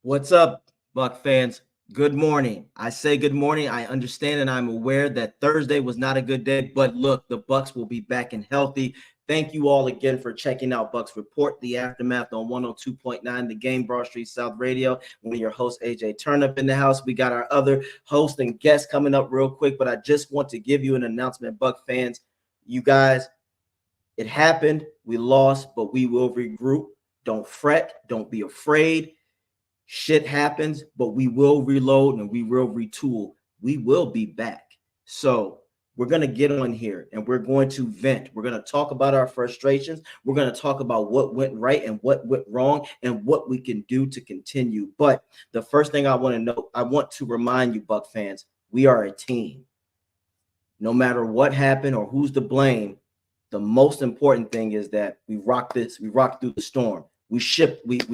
What's up, Buck fans? Good morning. I say good morning. I understand and I'm aware that Thursday was not a good day, but look, the Bucks will be back and healthy. Thank you all again for checking out Bucks Report, the aftermath on 102.9, the Game Broad Street South Radio. One of your hosts, AJ Turnup, in the house. We got our other host and guest coming up real quick, but I just want to give you an announcement, Buck fans. You guys, it happened. We lost, but we will regroup. Don't fret. Don't be afraid. Shit happens, but we will reload and we will retool. We will be back. So we're going to get on here and we're going to vent. We're going to talk about our frustrations. We're going to talk about what went right and what went wrong and what we can do to continue. But the first thing I want to know, I want to remind you, Buck fans, we are a team. No matter what happened or who's to blame, the most important thing is that we rock this. We rock through the storm. We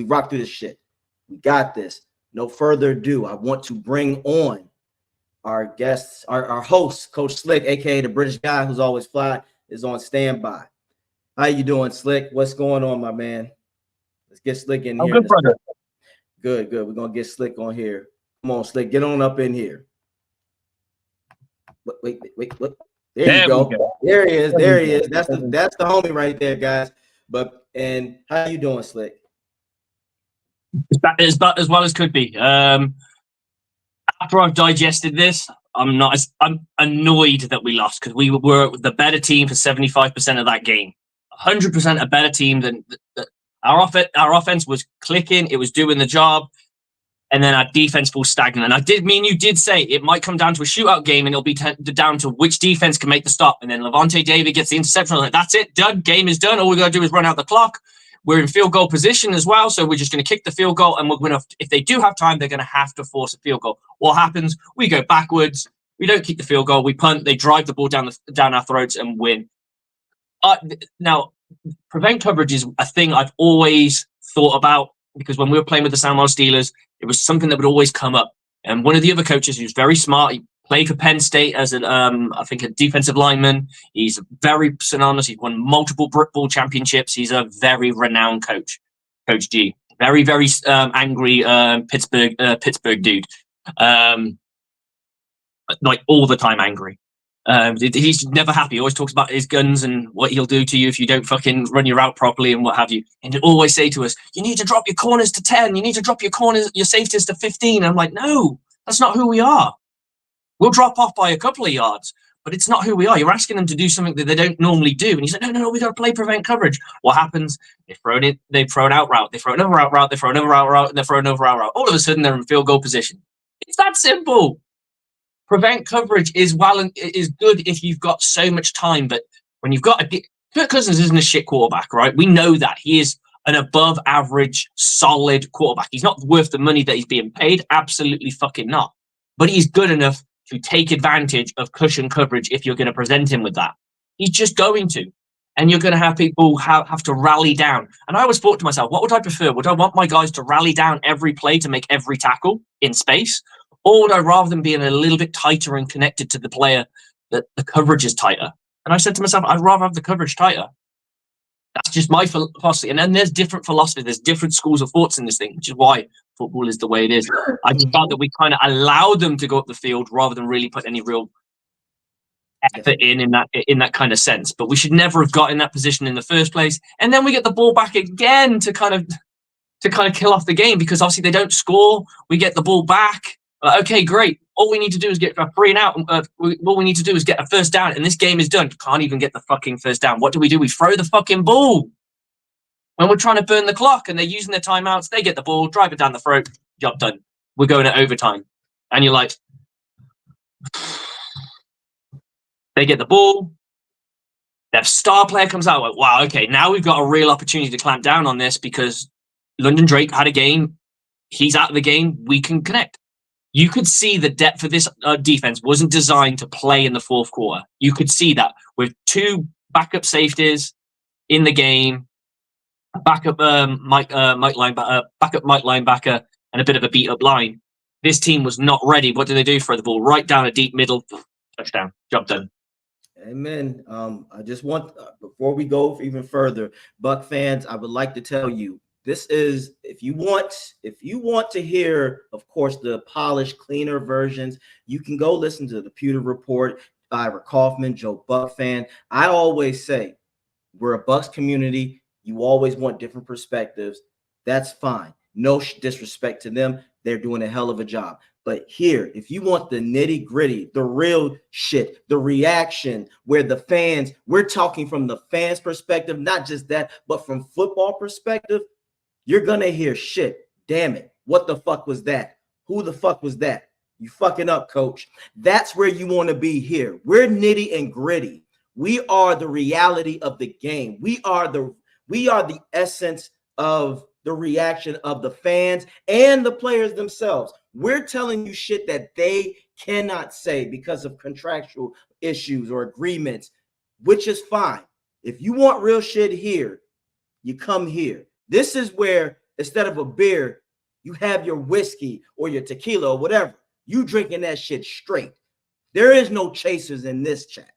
rock through this shit. We got this. No further ado, I want to bring on our guests, our host, Coach Slick, aka the British guy who's always fly, is on standby. How you doing, Slick? What's going on, my man? Let's get Slick in here. Good, brother. Good. We're gonna get Slick on here. Come on, Slick, get on up in here. Wait. There you go. There he is. That's the homie right there, guys. And how you doing, Slick? As well as could be. After I've digested this, I'm annoyed that we lost because we were the better team for 75% of that game. 100% a better team than our offense was clicking. It was doing the job. And then our defense falls stagnant. And you did say it might come down to a shootout game and it'll be down to which defense can make the stop. And then Levante David gets the interception. Like, that's it. Done. Game is done. All we got to do is run out the clock. We're in field goal position as well, so we're just going to kick the field goal, and we're going to. If they do have time, they're going to have to force a field goal. What happens? We go backwards. We don't kick the field goal. We punt. They drive the ball down our throats and win. Now, prevent coverage is a thing I've always thought about because when we were playing with the San Juan Steelers, it was something that would always come up. And one of the other coaches who's very smart, he played for Penn State as I think a defensive lineman. He's very synonymous. He's won multiple Brick Ball championships. He's a very renowned coach, Coach G. Very, very angry Pittsburgh dude. Like all the time angry. He's never happy. He always talks about his guns and what he'll do to you if you don't fucking run your route properly and what have you. And he'll always say to us, you need to drop your corners to 10. You need to drop your safeties to 15. And I'm like, no, that's not who we are. We'll drop off by a couple of yards, but it's not who we are. You're asking them to do something that they don't normally do. And he said, no, we got to play prevent coverage. What happens? They throw an out route. They throw another out route. They throw another out route. And they throw another out route. All of a sudden, they're in field goal position. It's that simple. Prevent coverage is good if you've got so much time. But when you've got Kirk Cousins isn't a shit quarterback, right? We know that. He is an above average, solid quarterback. He's not worth the money that he's being paid. Absolutely fucking not. But he's good enough to take advantage of cushion coverage if you're going to present him with that. He's just going to. And you're going to have people have to rally down. And I always thought to myself, what would I prefer? Would I want my guys to rally down every play to make every tackle in space? Or would I rather them being a little bit tighter and connected to the player that the coverage is tighter? And I said to myself, I'd rather have the coverage tighter. That's just my philosophy. And then there's different philosophies. There's different schools of thoughts in this thing, which is why football is the way it is. I just felt that we kind of allowed them to go up the field rather than really put any real effort in that kind of sense. But we should never have got in that position in the first place. And then we get the ball back again to kind of kill off the game because obviously they don't score. We get the ball back. Okay, great. All we need to do is get a 3 and out. All we need to do is get a first down, and this game is done. Can't even get the fucking first down. What do? We throw the fucking ball. When we're trying to burn the clock and they're using their timeouts, they get the ball, drive it down the throat, job done. We're going to overtime. And you're like, they get the ball. Their star player comes out like, wow, okay, now we've got a real opportunity to clamp down on this because London Drake had a game. He's out of the game. We can connect. You could see the depth of this defense wasn't designed to play in the fourth quarter. You could see that with 2 backup safeties in the game, backup Mike linebacker, and a bit of a beat up line. This team was not ready. What do they do? Throw the ball right down a deep middle, touchdown, job done. Amen. I just want before we go even further, Buck fans, I would like to tell you This is if you want to hear, of course, the polished, cleaner versions, you can go listen to the Pewter Report, Ira Kaufman, Joe Buck fan. I always say we're a Bucks community. You always want different perspectives. That's fine. No disrespect to them. They're doing a hell of a job. But here, if you want the nitty gritty, the real shit, the reaction, where the fans, we're talking from the fans' perspective, not just that, but from football perspective, you're going to hear shit. Damn it. What the fuck was that? Who the fuck was that? You fucking up, coach. That's where you want to be here. We're nitty and gritty. We are the reality of the game. We are the essence of the reaction of the fans and the players themselves. We're telling you shit that they cannot say because of contractual issues or agreements, which is fine. If you want real shit here, you come here. This is where instead of a beer, you have your whiskey or your tequila or whatever. You drinking that shit straight. There is no chasers in this chat.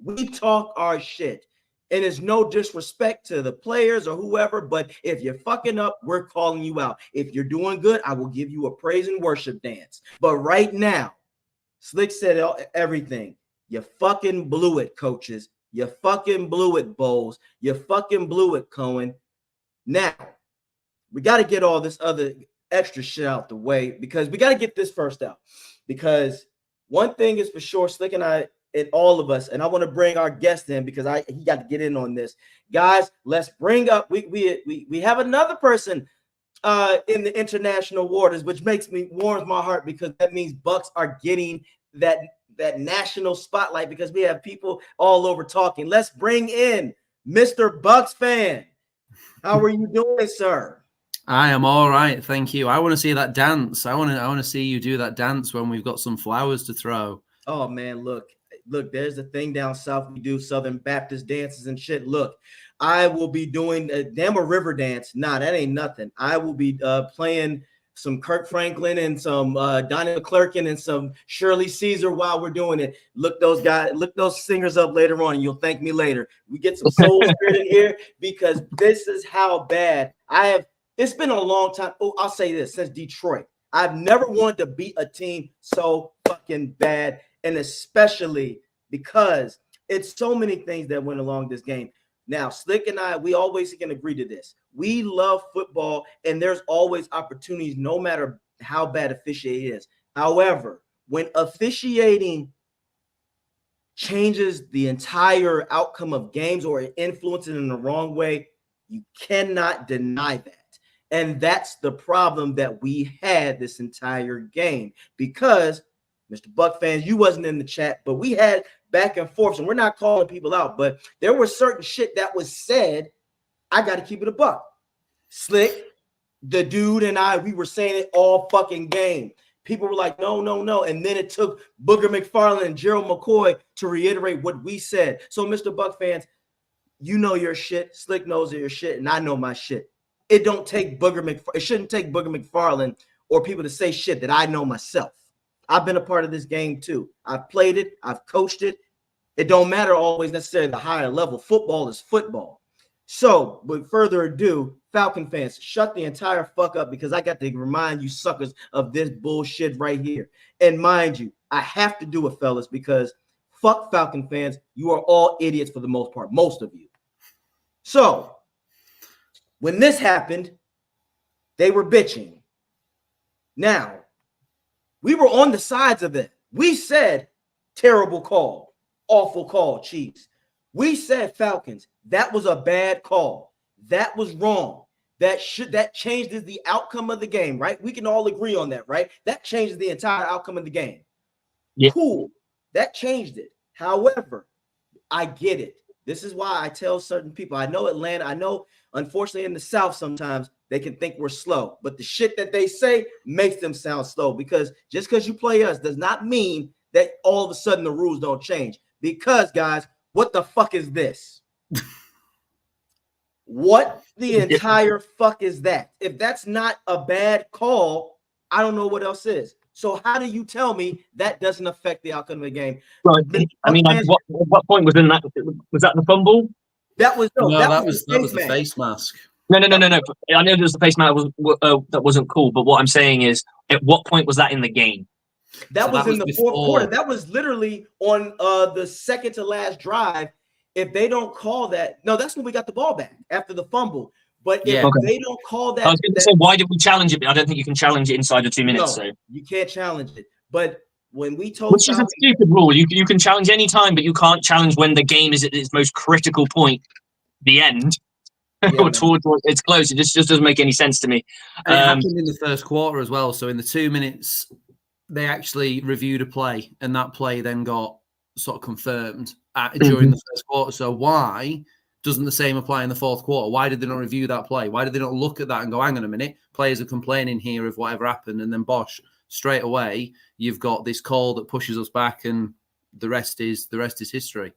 We talk our shit. And it's no disrespect to the players or whoever, but if you're fucking up, we're calling you out. If you're doing good, I will give you a praise and worship dance. But right now, Slick said everything. You fucking blew it, coaches. You fucking blew it, Bowles. You fucking blew it, Cohen. Now, we got to get all this other extra shit out the way because we got to get this first out. Because one thing is for sure, Slick and I, and all of us, and I want to bring our guest in because he got to get in on this. Guys, let's bring up, we have another person in the international waters, which warms my heart because that means Bucks are getting that national spotlight because we have people all over talking. Let's bring in Mr. Bucks fan. How are you doing, sir? I am all right, thank you. I want to see that dance. I want to see you do that dance when we've got some flowers to throw. Oh man, look, there's a thing down south we do Southern Baptist dances and shit. Look, I will be doing a river dance. Nah, that ain't nothing. I will be playing some Kirk Franklin and some Donnie McClurkin and some Shirley Caesar while we're doing it. Look those singers up later on, and you'll thank me later. We get some soul spirit in here because this is how bad it's been a long time. Oh, I'll say this, since Detroit. I've never wanted to beat a team so fucking bad. And especially because it's so many things that went along this game. Now, Slick and I, we always can agree to this. We love football, and there's always opportunities, no matter how bad officiating is. However, when officiating changes the entire outcome of games or it influences it in the wrong way, you cannot deny that. And that's the problem that we had this entire game because Mr. Buck fans, you wasn't in the chat, but we had back and forth, and we're not calling people out, but there was certain shit that was said. I got to keep it a buck. Slick, the dude, and we were saying it all fucking game. People were like, no. And then it took Booger McFarland and Gerald McCoy to reiterate what we said. So, Mr. Buck fans, you know your shit. Slick knows your shit, and I know my shit. It shouldn't take Booger McFarland or people to say shit that I know myself. I've been a part of this game too. I've played it. I've coached it. It don't matter always necessarily the higher level. Football is football. So, with further ado, Falcon fans, shut the entire fuck up because I got to remind you suckers of this bullshit right here. And mind you, I have to do it, fellas, because fuck Falcon fans. You are all idiots for the most part, most of you. So, when this happened, they were bitching. Now, we were on the sides of it. We said, terrible call, awful call, Chiefs. We said, Falcons, that was a bad call. That was wrong. That changes the outcome of the game, right? We can all agree on that, right? That changes the entire outcome of the game. Yeah. Cool. That changed it. However, I get it. This is why I tell certain people, I know Atlanta, I know, unfortunately, in the South sometimes, they can think we're slow, but the shit that they say makes them sound slow because just because you play us does not mean that all of a sudden the rules don't change. Because, guys, what the fuck is this? What the entire fuck is that? If that's not a bad call, I don't know what else is. So how do you tell me that doesn't affect the outcome of the game? Well, I mean, what point was in that? Was that the fumble? That was that was the face mask. No. I know there was the face mask that wasn't cool, but what I'm saying is, at what point was that in the game? That was in the before. fourth quarter. That was literally on the second to last drive. If they don't call that, no, that's when we got the ball back after the fumble. But if they don't call that, I was going to say, why did we challenge it? I don't think you can challenge it inside of 2 minutes. No, so you can't challenge it. But when we told, which is a stupid rule. You can challenge any time, but you can't challenge when the game is at its most critical point, the end, or towards its close. It just doesn't make any sense to me. And it happened in the first quarter as well. So in the 2 minutes, they actually reviewed a play, and that play then got sort of confirmed during the first quarter. So why doesn't the same apply in the fourth quarter? Why did they not review that play? Why did they not look at that and go, hang on a minute, players are complaining here of whatever happened, and then bosh, straight away you've got this call that pushes us back, and the rest is history.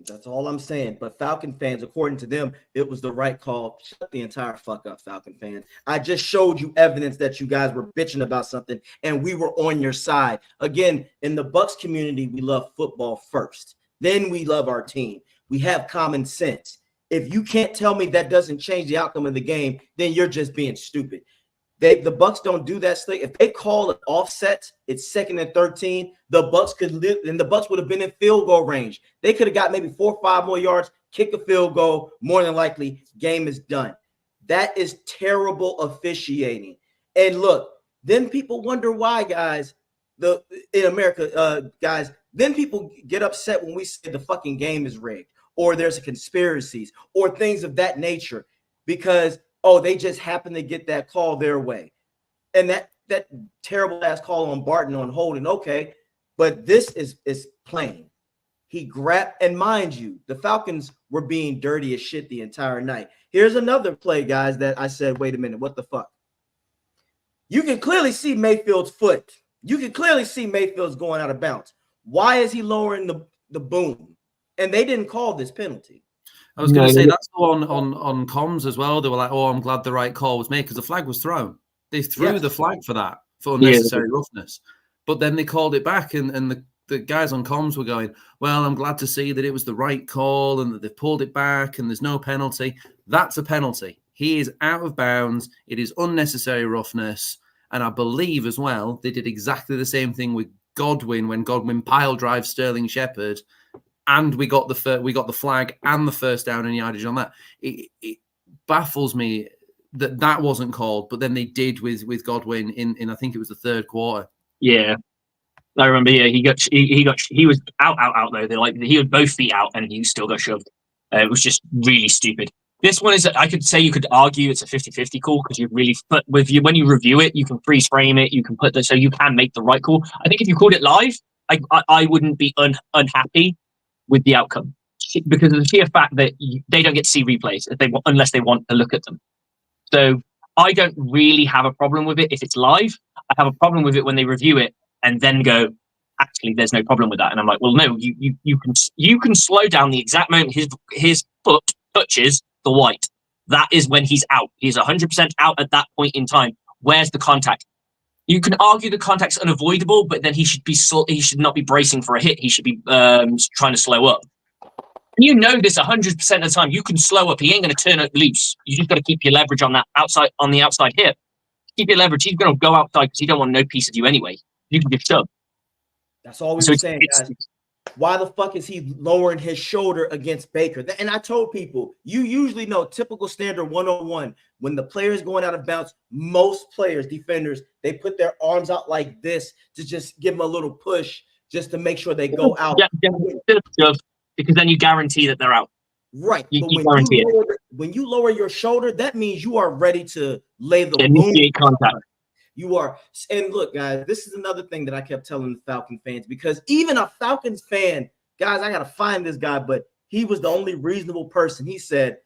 That's all I'm saying. But Falcon fans, according to them, it was the right call. Shut the entire fuck up, Falcon fans. I just showed you evidence that you guys were bitching about something, and we were on your side. Again, in the Bucs community, we love football first. Then we love our team. We have common sense. If you can't tell me that doesn't change the outcome of the game, then you're just being stupid. The Bucs don't do that stuff. If they call it offset, it's 2nd and 13. The Bucs could live, and the Bucs would have been in field goal range. They could have got maybe 4 or 5 more yards, kick a field goal. More than likely, game is done. That is terrible officiating. And look, then people wonder why, guys. In America, guys, then people get upset when we say the fucking game is rigged, or there's conspiracies, or things of that nature, because they just happen to get that call their way. And that terrible ass call on Barton on holding, okay. But this is plain. He grabbed, and mind you, the Falcons were being dirty as shit the entire night. Here's another play, guys, that I said, wait a minute, what the fuck? You can clearly see Mayfield's foot. You can clearly see Mayfield's going out of bounds. Why is he lowering the boom? And they didn't call this penalty. I was going to say that's the one on comms as well. They were like, I'm glad the right call was made because the flag was thrown. They threw the flag for that, for unnecessary roughness. But then they called it back, and the guys on comms were going, well, I'm glad to see that it was the right call and that they've pulled it back and there's no penalty. That's a penalty. He is out of bounds. It is unnecessary roughness. And I believe as well, they did exactly the same thing with Godwin when Godwin pile drives Sterling Shepard. And we got the flag and the first down and yardage on that. It baffles me that wasn't called, but then they did with Godwin in I think it was the third quarter. Yeah, I remember. Yeah, he was out though. He had both feet out and he still got shoved. It was just really stupid. This one is, I could say you could argue it's a 50-50 call because you really, but when you review it, you can freeze frame it. You can so you can make the right call. I think if you called it live, I wouldn't be unhappy with the outcome, because of the sheer fact that they don't get to see replays unless they want to look at them. So I don't really have a problem with it if it's live. I have a problem with it when they review it and then go, actually, there's no problem with that. And I'm like, well, no, you can slow down the exact moment his foot touches the white. That is when he's out. He's 100% out at that point in time. Where's the contact? You can argue the contact's unavoidable, but then he should not be bracing for a hit. He should be trying to slow up. And you know this 100% of the time. You can slow up. He ain't going to turn it loose. You just got to keep your leverage on the outside hip. Keep your leverage. He's going to go outside because he don't want no piece of you anyway. You can just shove. That's all we were saying, guys. Why the fuck is he lowering his shoulder against Baker? And I told people, you usually know typical standard 101. When the player is going out of bounds, most players, defenders, they put their arms out like this to just give them a little push just to make sure they go out. Yeah, because then you guarantee that they're out. Right. But when you lower your shoulder, that means you are ready to lay the boom. Contact. You are. And look, guys, this is another thing that I kept telling the Falcon fans, because even a Falcons fan, guys, I got to find this guy, but he was the only reasonable person. He said,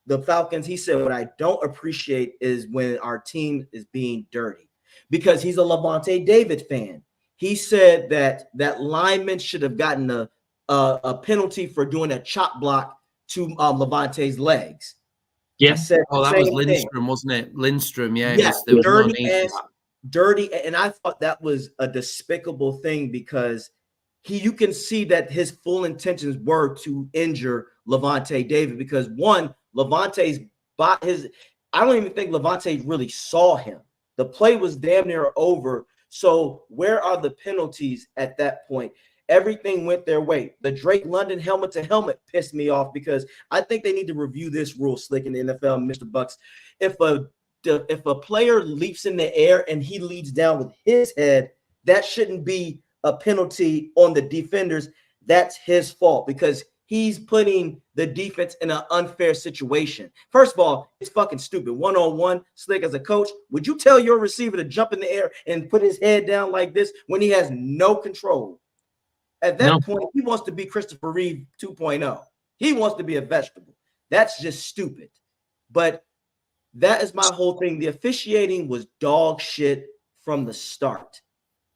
the Falcons, he said, what I don't appreciate is when our team is being dirty, because he's a Levante David fan. He said that lineman should have gotten a penalty for doing a chop block to Levante's legs. Yeah. That was Lindstrom, wasn't it? Lindstrom, yeah. Yes, dirty. And I thought that was a despicable thing, because you can see that his full intentions were to injure Levante David, because one, Levante's bot his. I don't even think Levante really saw him. The play was damn near over. So where are the penalties at that point? Everything went their way. The Drake London helmet to helmet pissed me off because I think they need to review this rule, Slick, in the NFL, Mr. Bucks. If a player leaps in the air and he leads down with his head, that shouldn't be a penalty on the defenders. That's his fault because he's putting the defense in an unfair situation. First of all, it's fucking stupid. One-on-one, Slick, as a coach, would you tell your receiver to jump in the air and put his head down like this when he has no control? At that point, he wants to be Christopher Reeve 2.0. He wants to be a vegetable. That's just stupid. But that is my whole thing. The officiating was dog shit from the start.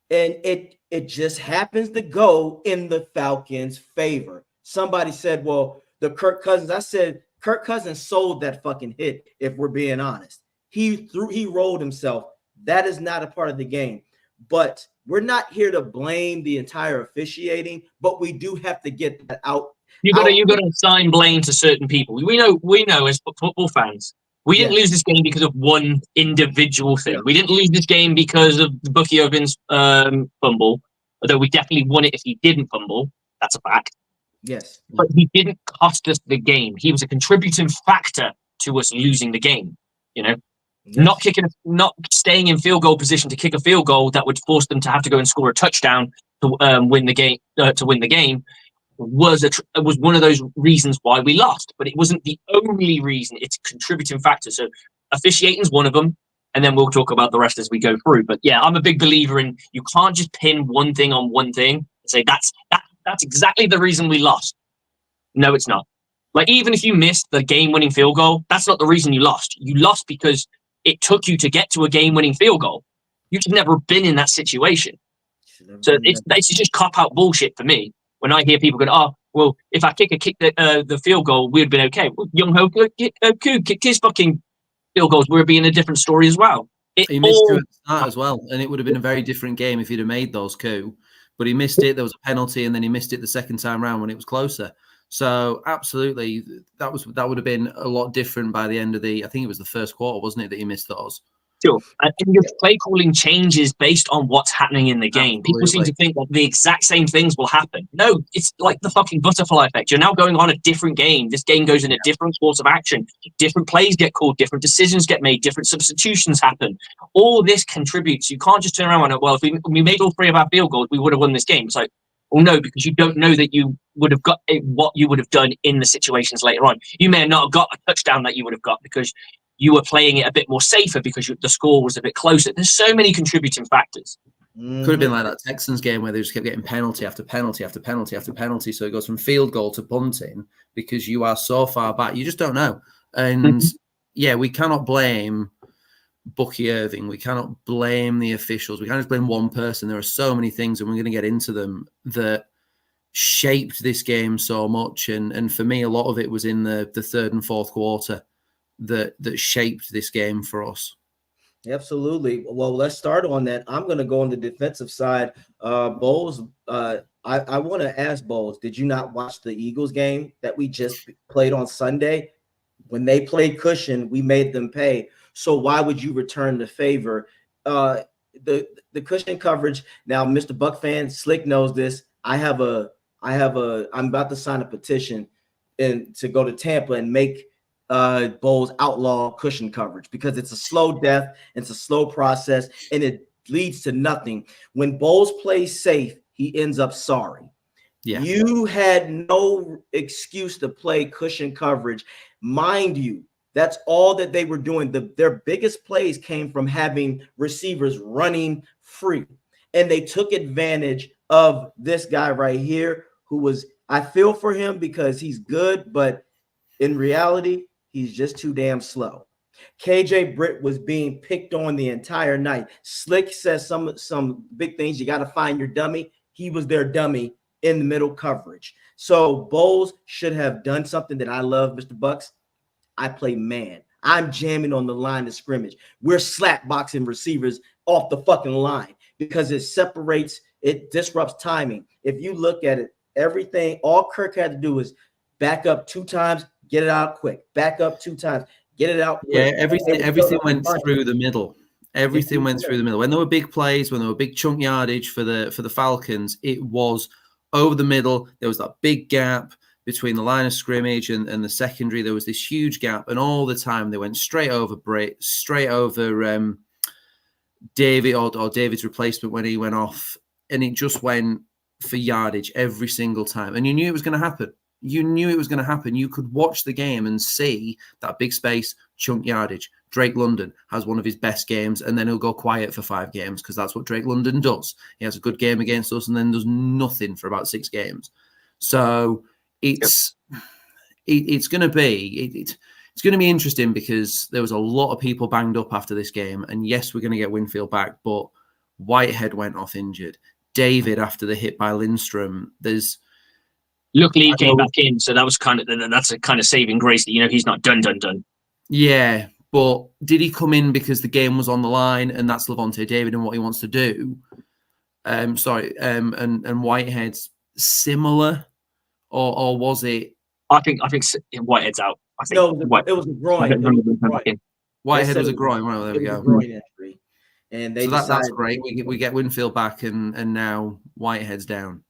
And it just happens to go in the Falcons' favor. Somebody said, well, the Kirk Cousins. I said, Kirk Cousins sold that fucking hit, if we're being honest. He rolled himself. That is not a part of the game. But we're not here to blame the entire officiating, but we do have to get that out. You got to assign blame to certain people. We know as football fans, we didn't lose this game because of one individual thing. Yeah. We didn't lose this game because of Bucky Ovens' fumble, although we definitely won it if he didn't fumble. That's a fact. Yes. But he didn't cost us the game. He was a contributing factor to us losing the game. You know, not staying in field goal position to kick a field goal that would force them to have to go and score a touchdown to win the game. Was one of those reasons why we lost, but it wasn't the only reason. It's a contributing factor. So officiating is one of them, and then we'll talk about the rest as we go through. But yeah, I'm a big believer in you can't just pin one thing on one thing and say that's exactly the reason we lost. No, it's not. Like even if you missed the game-winning field goal, that's not the reason you lost. You lost because it took you to get to a game-winning field goal. You've never been in that situation. So it's just cop-out bullshit for me. When I hear people go, oh, well, if I kicked the field goal, we'd have been okay. Well, Young Ho kicked his fucking field goals. We'd be in a different story as well. He missed you at the start as well, and it would have been a very different game if he'd have made those coup. But he missed it. There was a penalty, and then he missed it the second time round when it was closer. So absolutely, that would have been a lot different by the end of I think it was the first quarter, wasn't it, that he missed those? Sure. And your play calling changes based on what's happening in the game. Absolutely. People seem to think that the exact same things will happen. No, it's like the fucking butterfly effect. You're now going on a different game. This game goes in a different course of action. Different plays get called, different decisions get made, different substitutions happen. All this contributes. You can't just turn around and, well, if we made all three of our field goals, we would have won this game. It's like, well, no, because you don't know that you would have got what you would have done in the situations later on. You may not have got a touchdown that you would have got because you were playing it a bit more safer because the score was a bit closer. There's so many contributing factors. Could have been like that Texans game where they just kept getting penalty after penalty after penalty after penalty. So it goes from field goal to punting because you are so far back. You just don't know. And yeah, we cannot blame Bucky Irving. We cannot blame the officials. We can't just blame one person. There are so many things, and we're going to get into them, that shaped this game so much. And for me, a lot of it was in the third and fourth quarter that shaped this game for us. Absolutely. Well, let's start on that. I'm going to go on the defensive side. Bowles, I want to ask Bowles, did you not watch the Eagles game that we just played on Sunday? When they played cushion, we made them pay. So why would you return the favor? The cushion coverage. Now, Mr. Buck fan, Slick knows this. I'm about to sign a petition to go to Tampa and make Bowles outlaw cushion coverage because it's a slow death, it's a slow process, and it leads to nothing. When Bowles plays safe, he ends up sorry. Yeah. You had no excuse to play cushion coverage. Mind you, that's all that they were doing. Their biggest plays came from having receivers running free. And they took advantage of this guy right here who was, I feel for him because he's good, but in reality, he's just too damn slow. KJ Britt was being picked on the entire night. Slick says some big things. You got to find your dummy. He was their dummy in the middle coverage. So Bowles should have done something that I love, Mr. Bucks. I play man. I'm jamming on the line of scrimmage. We're slap boxing receivers off the fucking line because it separates, it disrupts timing. If you look at it, everything, all Kirk had to do is back up 2 times, get it out quick. Back up 2 times, get it out Yeah, quick. everything went through the middle. Everything went through the middle. When there were big plays, when there were big chunk yardage for the Falcons, it was over the middle. There was that big gap between the line of scrimmage and the secondary. There was this huge gap, and all the time they went straight over Brit, straight over David or David's replacement when he went off, and it just went for yardage every single time. And you knew it was going to happen. You knew it was going to happen. You could watch the game and see that big space, chunk yardage. Drake London has one of his best games, and then he'll go quiet for 5 games because that's what Drake London does. He has a good game against us and then does nothing for about 6 games. So it's going to be it's going to be interesting because there was a lot of people banged up after this game, and yes, we're going to get Winfield back, but Whitehead went off injured. David after the hit by Lindstrom, luckily he came back in, so that's a kind of saving grace that he's not done. Yeah, but did he come in because the game was on the line and that's Levante David and what he wants to do? And Whitehead's similar, or was it? I think Whitehead's out. I think it was a groin. Whitehead was a groin. Right, there we go. A groin injury, and that's great. We get Winfield back, and now Whitehead's down.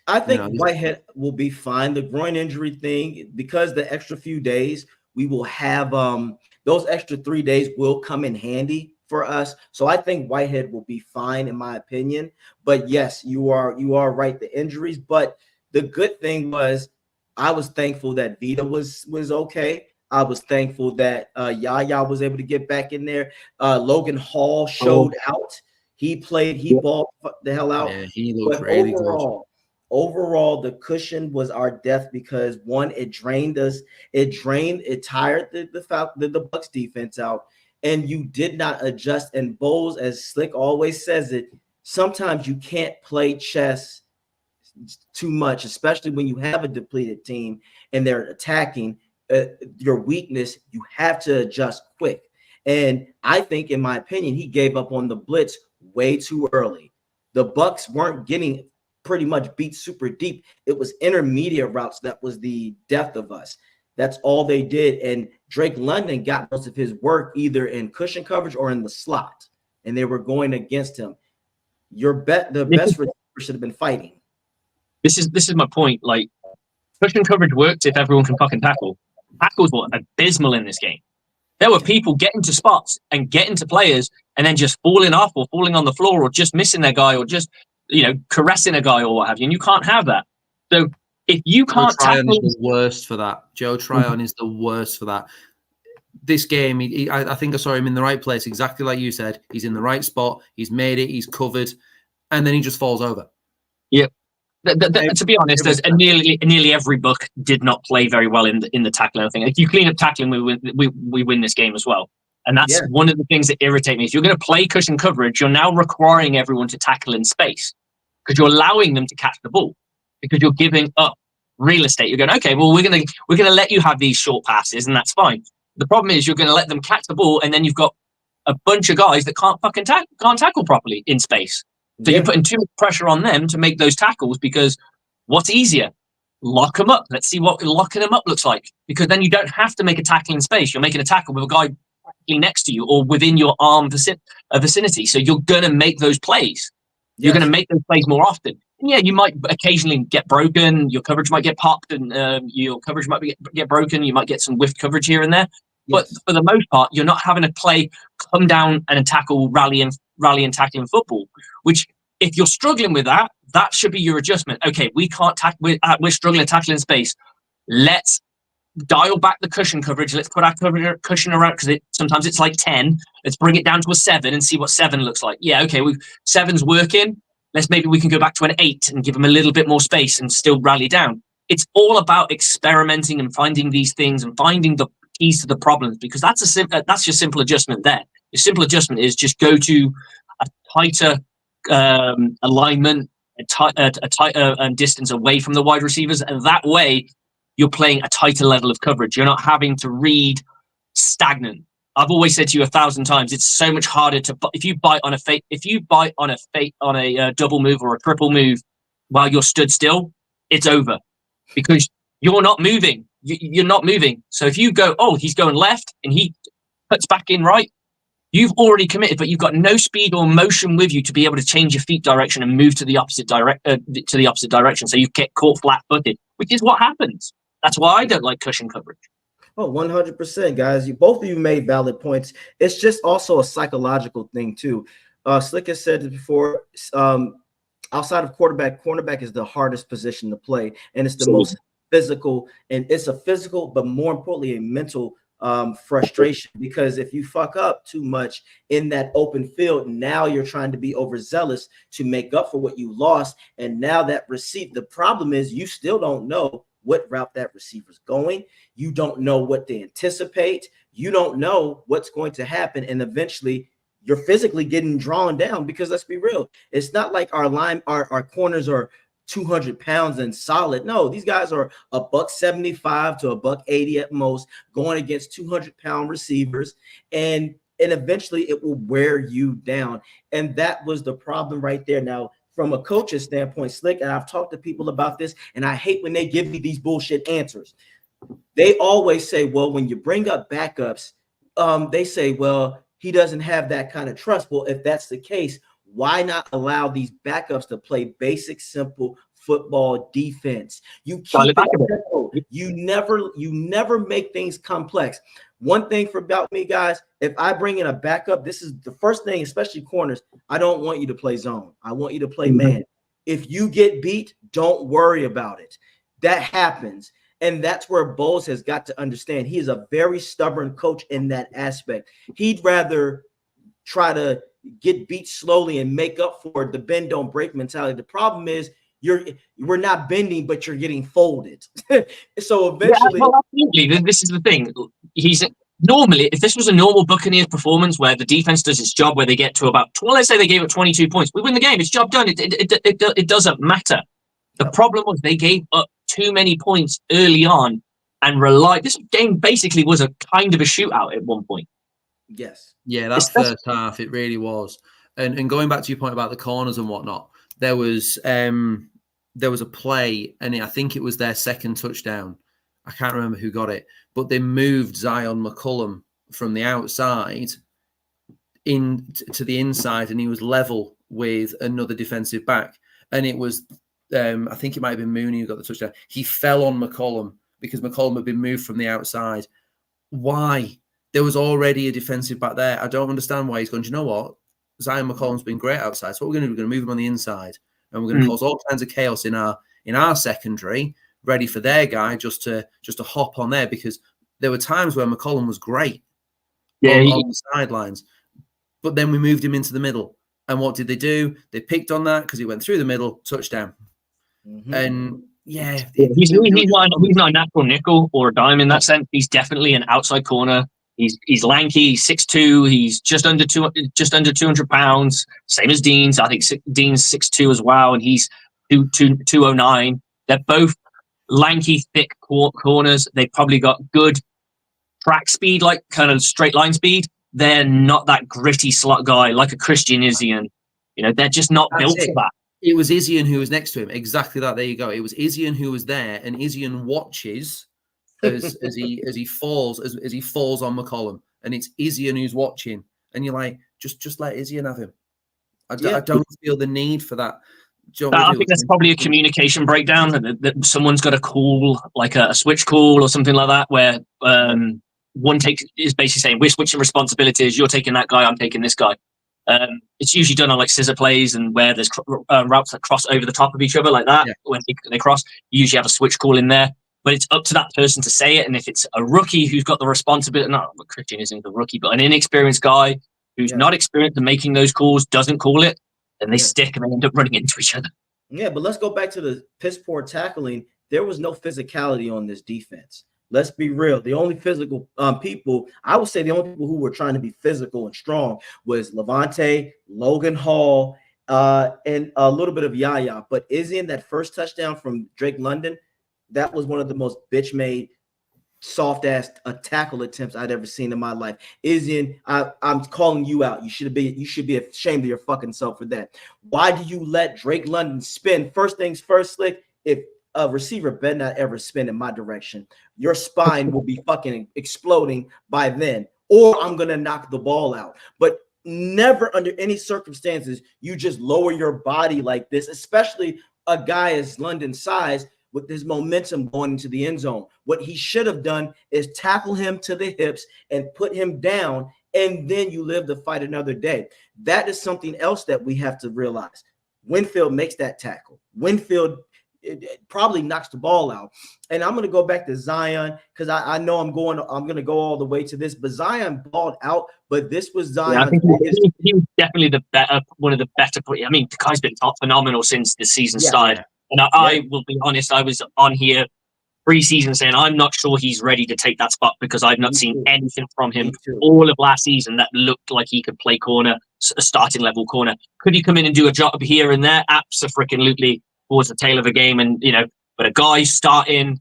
I think Whitehead will be fine. The groin injury thing, because the extra few days we will have, those extra 3 days will come in handy for us. So I think Whitehead will be fine, in my opinion. But yes, you are right. The injuries, but the good thing was, I was thankful that Vita was okay. I was thankful that Yaya was able to get back in there. Logan Hall showed out. He played. He balled the hell out. Yeah, he looked really good. Overall, the cushion was our death because one, it drained us. It tired the Bucs defense out, and you did not adjust. And Bowles, as Slick always says it, sometimes you can't play chess too much, especially when you have a depleted team and they're attacking your weakness. You have to adjust quick. And I think, in my opinion, he gave up on the blitz way too early. The Bucs weren't getting pretty much beat super deep. It was intermediate routes that was the death of us. That's all they did. And Drake London got most of his work either in cushion coverage or in the slot, and they were going against him. The best receiver should have been fighting. This is my point. Like, cushion coverage works if everyone can fucking tackle. Tackles were abysmal in this game. There were people getting to spots and getting to players and then just falling off or falling on the floor or just missing their guy or just caressing a guy or what have you. And you can't have that. So if you can't tackle, is the worst for that. Joe Tryon is the worst for that. This game, I think I saw him in the right place, exactly like you said. He's in the right spot. He's made it. He's covered, and then he just falls over. Yep. To be honest, there's nearly every Buck did not play very well in the tackling. I think if you clean up tackling, we win this game as well. And that's one of the things that irritate me. If you're going to play cushion coverage, you're now requiring everyone to tackle in space because you're allowing them to catch the ball because you're giving up real estate. You're going, okay, well, we're going to let you have these short passes, and that's fine. The problem is you're going to let them catch the ball, and then you've got a bunch of guys that can't fucking tackle properly in space. So you're putting too much pressure on them to make those tackles because what's easier? Lock them up. Let's see what locking them up looks like. Because then you don't have to make a tackle in space. You're making a tackle with a guy next to you or within your arm vicinity. So you're going to make those plays. You're going to make those plays more often. And yeah, you might occasionally get broken. Your coverage might get popped and your coverage might get broken. You might get some whiffed coverage here and there. But for the most part, you're not having to play come down and tackle, rally and tackling football, which if you're struggling with that, that should be your adjustment. Okay, we can't tackle. We're struggling tackling space. Let's dial back the cushion coverage. Let's put our cushion around because sometimes it's like 10. Let's bring it down to a 7 and see what 7 looks like. Yeah, okay, 7's working. Maybe we can go back to an 8 and give them a little bit more space and still rally down. It's all about experimenting and finding these things and finding the keys to the problems because that's your simple adjustment there. Your simple adjustment is just go to a tighter alignment, a tighter distance away from the wide receivers, and that way you're playing a tighter level of coverage. You're not having to read stagnant. I've always said to you 1,000 times, it's so much harder if you bite on a double move or a triple move while you're stood still, it's over because you're not moving. you're not moving. So if you go, oh, he's going left and he cuts back in right, you've already committed, but you've got no speed or motion with you to be able to change your feet direction and move to the opposite direction. So you get caught flat-footed, which is what happens. That's why I don't like cushion coverage. Oh, 100%, guys. Both of you made valid points. It's just also a psychological thing too. Slick has said it before. Outside of quarterback, cornerback is the hardest position to play, and it's the most physical. And it's a physical, but more importantly, a mental frustration, because if you fuck up too much in that open field, now you're trying to be overzealous to make up for what you lost. And now that the problem is you still don't know what route that receiver's going. You don't know what they anticipate. You don't know what's going to happen. And eventually you're physically getting drawn down, because let's be real. It's not like our corners are 200 pounds and solid. No, these guys are $175 to $180 at most, going against 200-pound receivers, and eventually it will wear you down. And that was the problem right there. Now, from a coach's standpoint, Slick, and I've talked to people about this, and I hate when they give me these bullshit answers. They always say, well, when you bring up backups, they say, well, he doesn't have that kind of trust. Well, if that's the case, why not allow these backups to play basic, simple football defense? You keep it simple. You never make things complex. One thing about me, guys, if I bring in a backup, this is the first thing, especially corners. I don't want you to play zone. I want you to play man. If you get beat, don't worry about it. That happens. And that's where Bowles has got to understand. He is a very stubborn coach in that aspect. He'd rather try to get beat slowly and make up for the bend don't break mentality. The problem is we're not bending, but you're getting folded. So eventually, well, absolutely. This is the thing. Normally, if this was a normal Buccaneers performance where the defense does its job, where they get to about, well, let's say they gave up 22 points, we win the game. It's job done. It doesn't matter. The problem was they gave up too many points early on and this game basically was a kind of a shootout at one point. Yes. Yeah, that first half, it really was. And going back to your point about the corners and whatnot, there was a play, and I think it was their second touchdown. I can't remember who got it, but they moved Zion McCollum from the outside to the inside, and he was level with another defensive back. And it was, I think it might have been Mooney who got the touchdown. He fell on McCollum because McCollum had been moved from the outside. Why? There was already a defensive back there. I don't understand why he's going, do you know what? Zion McCollum's been great outside. So what we're going to do, we're going to move him on the inside, and we're going to cause all kinds of chaos in our secondary, ready for their guy just to hop on there, because there were times where McCollum was great on the sidelines. But then we moved him into the middle. And what did they do? They picked on that because he went through the middle, touchdown. And he's not a natural nickel or a dime in that sense. He's definitely an outside corner. He's lanky. He's 6'2". He's just under 200 pounds. Same as Dean's. I think Dean's 6'2" as well, and he's 209. They're both lanky, thick corners. They've probably got good track speed, like kind of straight line speed. They're not that gritty slot guy like a Christian Izzian. They're just not built for that. It was Izzian who was next to him. Exactly that. There you go. It was Izzian who was there, and Izzian watches as he falls on McCollum, and it's Izzian who's watching, and you're like, just let Izzian have him. I don't feel the need for that. I think that's probably a communication breakdown that someone's got to call, like a switch call or something like that, where one is basically saying, we're switching responsibilities. You're taking that guy. I'm taking this guy. It's usually done on like scissor plays and where there's routes that cross over the top of each other like that. When they cross, you usually have a switch call in there, but it's up to that person to say it. And if it's a rookie who's got the responsibility, Christian isn't the rookie, but an inexperienced guy who's not experienced in making those calls doesn't call it, then they stick and they end up running into each other. Yeah, but let's go back to the piss poor tackling. There was no physicality on this defense. Let's be real. The only physical people, I would say the only people who were trying to be physical and strong was Levante, Logan Hall, and a little bit of Yaya. But Izzian, that first touchdown from Drake London, that was one of the most bitch-made, soft-ass tackle attempts I'd ever seen in my life. Izzian, I'm calling you out. You should be ashamed of your fucking self for that. Why do you let Drake London spin? First things first, Slick, if a receiver better not ever spin in my direction. Your spine will be fucking exploding by then, or I'm going to knock the ball out. But never under any circumstances you just lower your body like this, especially a guy as London's size with his momentum going into the end zone. What he should have done is tackle him to the hips and put him down, and then you live to fight another day. That is something else that we have to realize. Winfield makes that tackle. Winfield it probably knocks the ball out. And I'm going to go back to Zion because I know I'm going to go all the way to this, but Zion balled out, but this was Zion. Yeah, I think he was definitely one of the better. I mean, the guy's been phenomenal since the season started. And I will be honest, I was on here pre-season saying I'm not sure he's ready to take that spot because I've not seen anything from him all of last season that looked like he could play corner, a starting level corner. Could he come in and do a job here and there? Absolutely. Towards the tail of a game, and but a guy starting,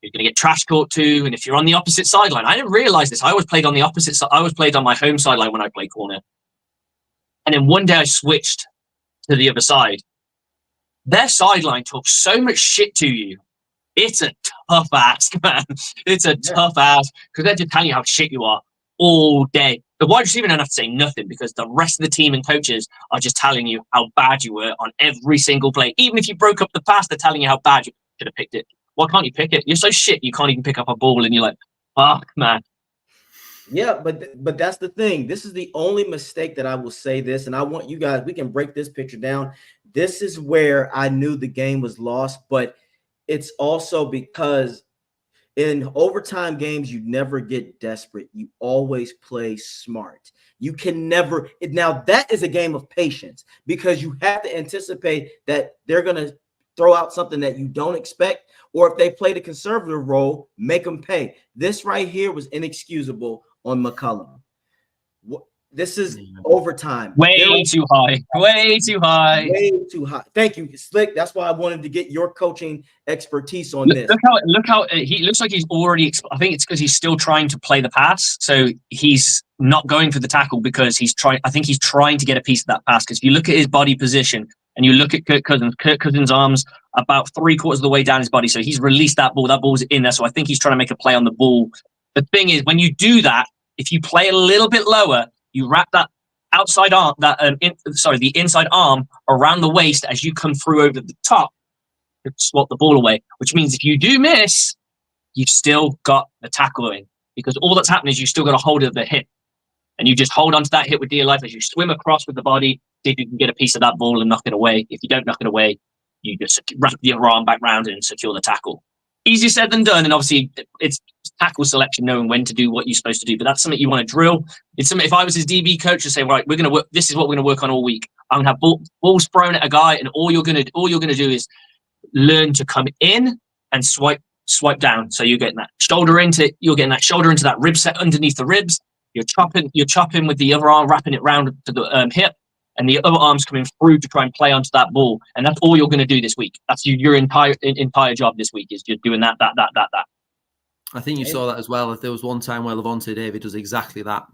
you're going to get trash talk too. And if you're on the opposite sideline, I didn't realize this. I always played on the opposite side. I always played on my home sideline when I played corner. And then one day I switched to the other side. Their sideline talks so much shit to you. It's a tough ask, man. It's a tough ask because they're just telling you how shit you are all day. The wide receiver don't have to say nothing because the rest of the team and coaches are just telling you how bad you were on every single play. Even if you broke up the pass, they're telling you how bad you should have picked it. Why can't you pick it? You're so shit you can't even pick up a ball, and you're like, fuck, man. Yeah, but that's the thing. This is the only mistake that I will say this, and I want you guys, we can break this picture down. This is where I knew the game was lost, but it's also because in overtime games, you never get desperate. You always play smart. You can never. Now, that is a game of patience because you have to anticipate that they're going to throw out something that you don't expect, or if they play the conservative role, make them pay. This right here was inexcusable on McCollum. This is overtime. Way too high. Way too high. Way too high. Thank you, Slick. That's why I wanted to get your coaching expertise on this. Look how he looks like he's already. I think it's because he's still trying to play the pass, so he's not going for the tackle because he's trying. I think he's trying to get a piece of that pass. Because if you look at his body position and you look at Kirk Cousins' arms about 3/4 of the way down his body, so he's released that ball. That ball's in there, so I think he's trying to make a play on the ball. The thing is, when you do that, if you play a little bit lower, you wrap that outside arm, the inside arm around the waist as you come through over the top to swat the ball away. Which means if you do miss, you've still got the tackle in because all that's happening is you still got a hold of the hip, and you just hold onto that hip with dear life as you swim across with the body. See if you can get a piece of that ball and knock it away. If you don't knock it away, you just wrap your arm back round and secure the tackle. Easier said than done, and obviously it's tackle selection, knowing when to do what you're supposed to do. But that's something you want to drill. It's something. If I was his DB coach, to say, right, we're going to work. This is what we're going to work on all week. I'm going to have balls thrown at a guy, and all you're going to do is learn to come in and swipe down. So you're getting that shoulder into that rib set underneath the ribs. You're chopping with the other arm, wrapping it round to the hip. And the other arm's coming through to try and play onto that ball. And that's all you're going to do this week. That's your entire job this week is just doing that. I think you saw that as well. If there was one time where Lavonte David does exactly that.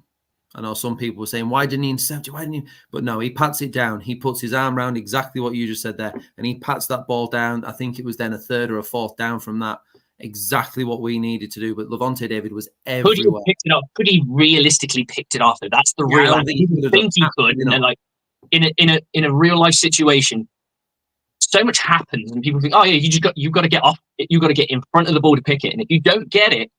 I know some people were saying, why didn't he intercept it? Why didn't he? But no, he pats it down. He puts his arm around exactly what you just said there. And he pats that ball down. I think it was then a third or a fourth down from that. Exactly what we needed to do. But Lavonte David was everywhere. Could he have picked it up? Could he realistically picked it off? That's the real. I think he could. And like, in a real life situation, so much happens, and people think, "Oh yeah, you've got to get off. You've got to get in front of the ball to pick it." And if you don't get it,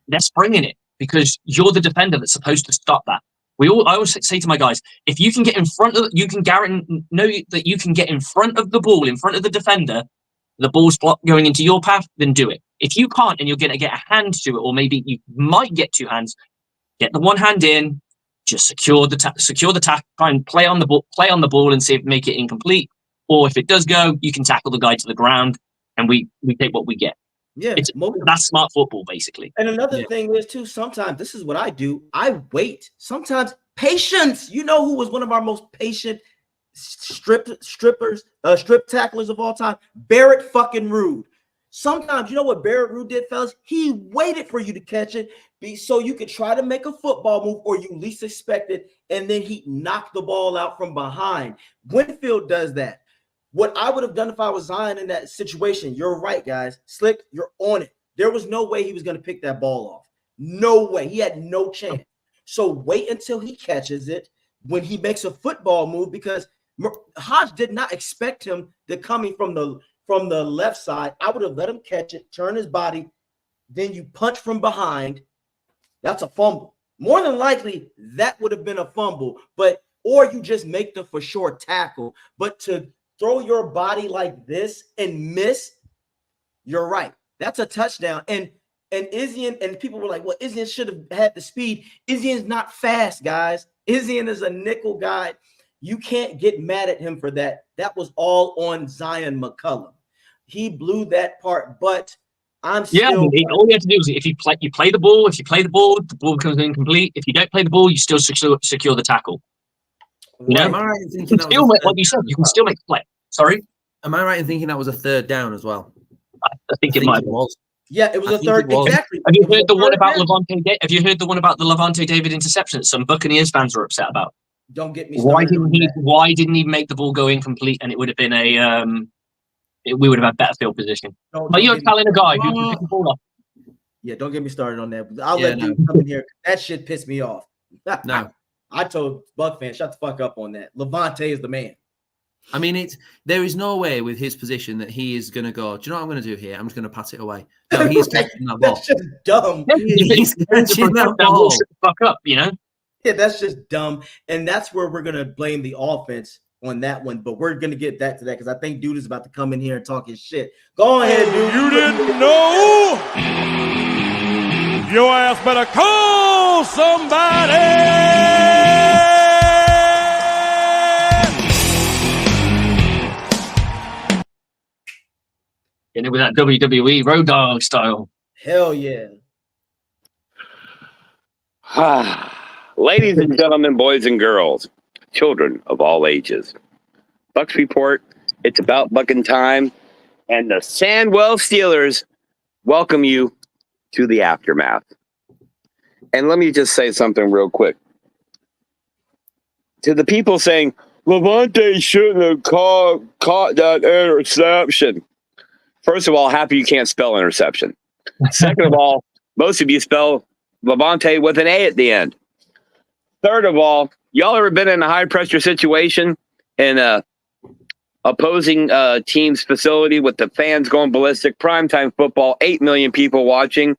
they're springing it because you're the defender that's supposed to stop that. I always say to my guys, if you can get in front of, you can know that you can get in front of the ball, in front of the defender, the ball's going into your path, then do it. If you can't, and you're going to get a hand to it, or maybe you might get two hands, get the one hand in. Just secure the tackle, try and play on the ball and see if make it incomplete. Or if it does go, you can tackle the guy to the ground and we take what we get. Yeah, that's smart football, basically. And another thing is too, sometimes this is what I do. I wait. Sometimes patience. You know who was one of our most patient strip tacklers of all time? Barrett fucking Rude. Sometimes, you know what Barrett Rude did, fellas? He waited for you to catch it so you could try to make a football move or you least expect it, and then he knocked the ball out from behind. Winfield does that. What I would have done if I was Zion in that situation, you're right, guys. Slick, you're on it. There was no way he was going to pick that ball off. No way. He had no chance. So wait until he catches it when he makes a football move, because Hodge did not expect him to coming from the left side. I would have let him catch it, turn his body, then you punch from behind. That's a fumble. More than likely, that would have been a fumble, or you just make the for sure tackle. But to throw your body like this and miss, you're right. That's a touchdown. And Izien, and people were like, well, Izien should have had the speed. Izien's not fast, guys. Izien is a nickel guy. You can't get mad at him for that. That was all on Zion McCollum. He blew that part, but I'm still. All you have to do is if you play the ball. If you play the ball becomes incomplete. If you don't play the ball, you still secure the tackle. You know, am I right in thinking that was like you said, you can still make a play. Sorry, am I right in thinking that was a third down as well? I think it might was. Yeah, it was a third. Exactly. Have you heard the one about Levante? Have you heard the one about the Levante David interception? Some Buccaneers fans were upset about. Don't get me started. Why didn't he make the ball go incomplete? And it would have been we would have had better field position. But you're telling a guy who can pick the ball up. Yeah, don't get me started on that. I'll let you come in here. That shit pissed me off. No. I told Buck fans, shut the fuck up on that. Levante is the man. I mean, there is no way with his position that he is going to go, do you know what I'm going to do here? I'm just going to pass it away. No, he's catching that ball. That's just dumb. He's catching that ball. Shut the fuck up, you know? Yeah, that's just dumb. And that's where we're going to blame the offense on that one. But we're going to get back to that because I think Dude is about to come in here and talk his shit. Go ahead, Dude. You didn't know? Your ass better call somebody. And it was that WWE Road Dogg style. Hell yeah. Ladies and gentlemen, boys and girls, children of all ages, Bucs Report, it's about bucking time, and the Sandwell Steelers welcome you to the aftermath. And let me just say something real quick. To the people saying, Levante shouldn't have caught that interception. First of all, happy you can't spell interception. Second of all, most of you spell Levante with an A at the end. Third of all, y'all ever been in a high-pressure situation in a opposing team's facility with the fans going ballistic, primetime football, 8 million people watching?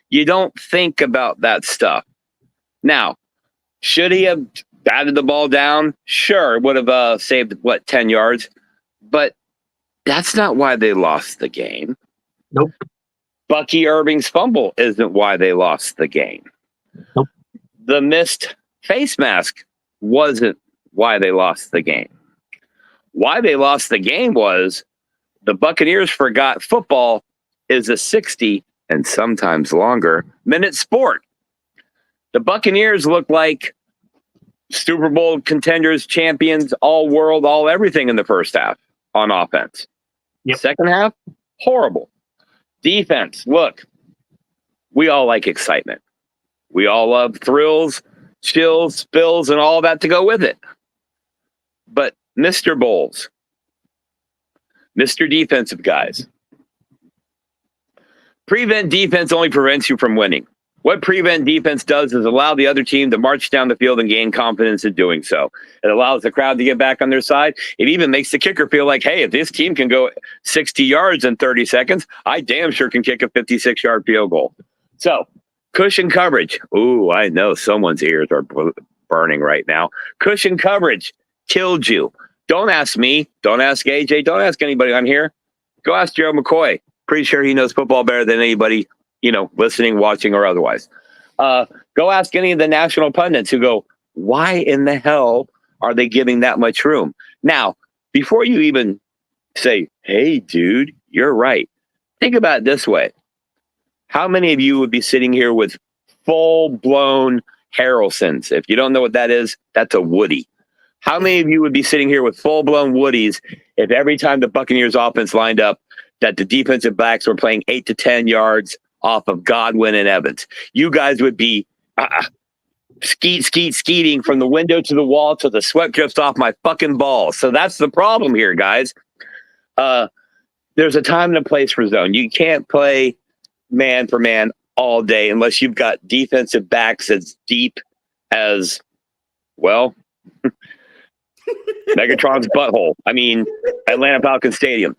You don't think about that stuff. Now, should he have batted the ball down? Sure, it would have saved, 10 yards? But that's not why they lost the game. Nope. Bucky Irving's fumble isn't why they lost the game. Nope. The missed face mask wasn't why they lost the game. Why they lost the game was the Buccaneers forgot football is a 60 and sometimes longer minute sport. The Buccaneers look like Super Bowl contenders, champions, all world, all everything in the first half on offense. Yep. Second half, horrible. Defense, look, we all like excitement. We all love thrills, chills, spills, and all that to go with it. But Mr. Bowles, Mr. Defensive guys, prevent defense only prevents you from winning. What prevent defense does is allow the other team to march down the field and gain confidence in doing so. It allows the crowd to get back on their side. It even makes the kicker feel like, hey, if this team can go 60 yards in 30 seconds, I damn sure can kick a 56-yard field goal. So, cushion coverage. Ooh, I know someone's ears are burning right now. Cushion coverage killed you. Don't ask me. Don't ask AJ. Don't ask anybody on here. Go ask Gerald McCoy. Pretty sure he knows football better than anybody, listening, watching, or otherwise. Go ask any of the national pundits who go, why in the hell are they giving that much room? Now, before you even say, hey, dude, you're right, think about it this way. How many of you would be sitting here with full-blown Harrelsons? If you don't know what that is, that's a Woody. How many of you would be sitting here with full-blown Woodies if every time the Buccaneers offense lined up that the defensive backs were playing 8 to 10 yards off of Godwin and Evans? You guys would be skeeting from the window to the wall till the sweat drips off my fucking balls. So that's the problem here, guys. There's a time and a place for zone. You can't play man for man all day unless you've got defensive backs as deep as, well, Megatron's butthole. I mean, Atlanta Falcons Stadium.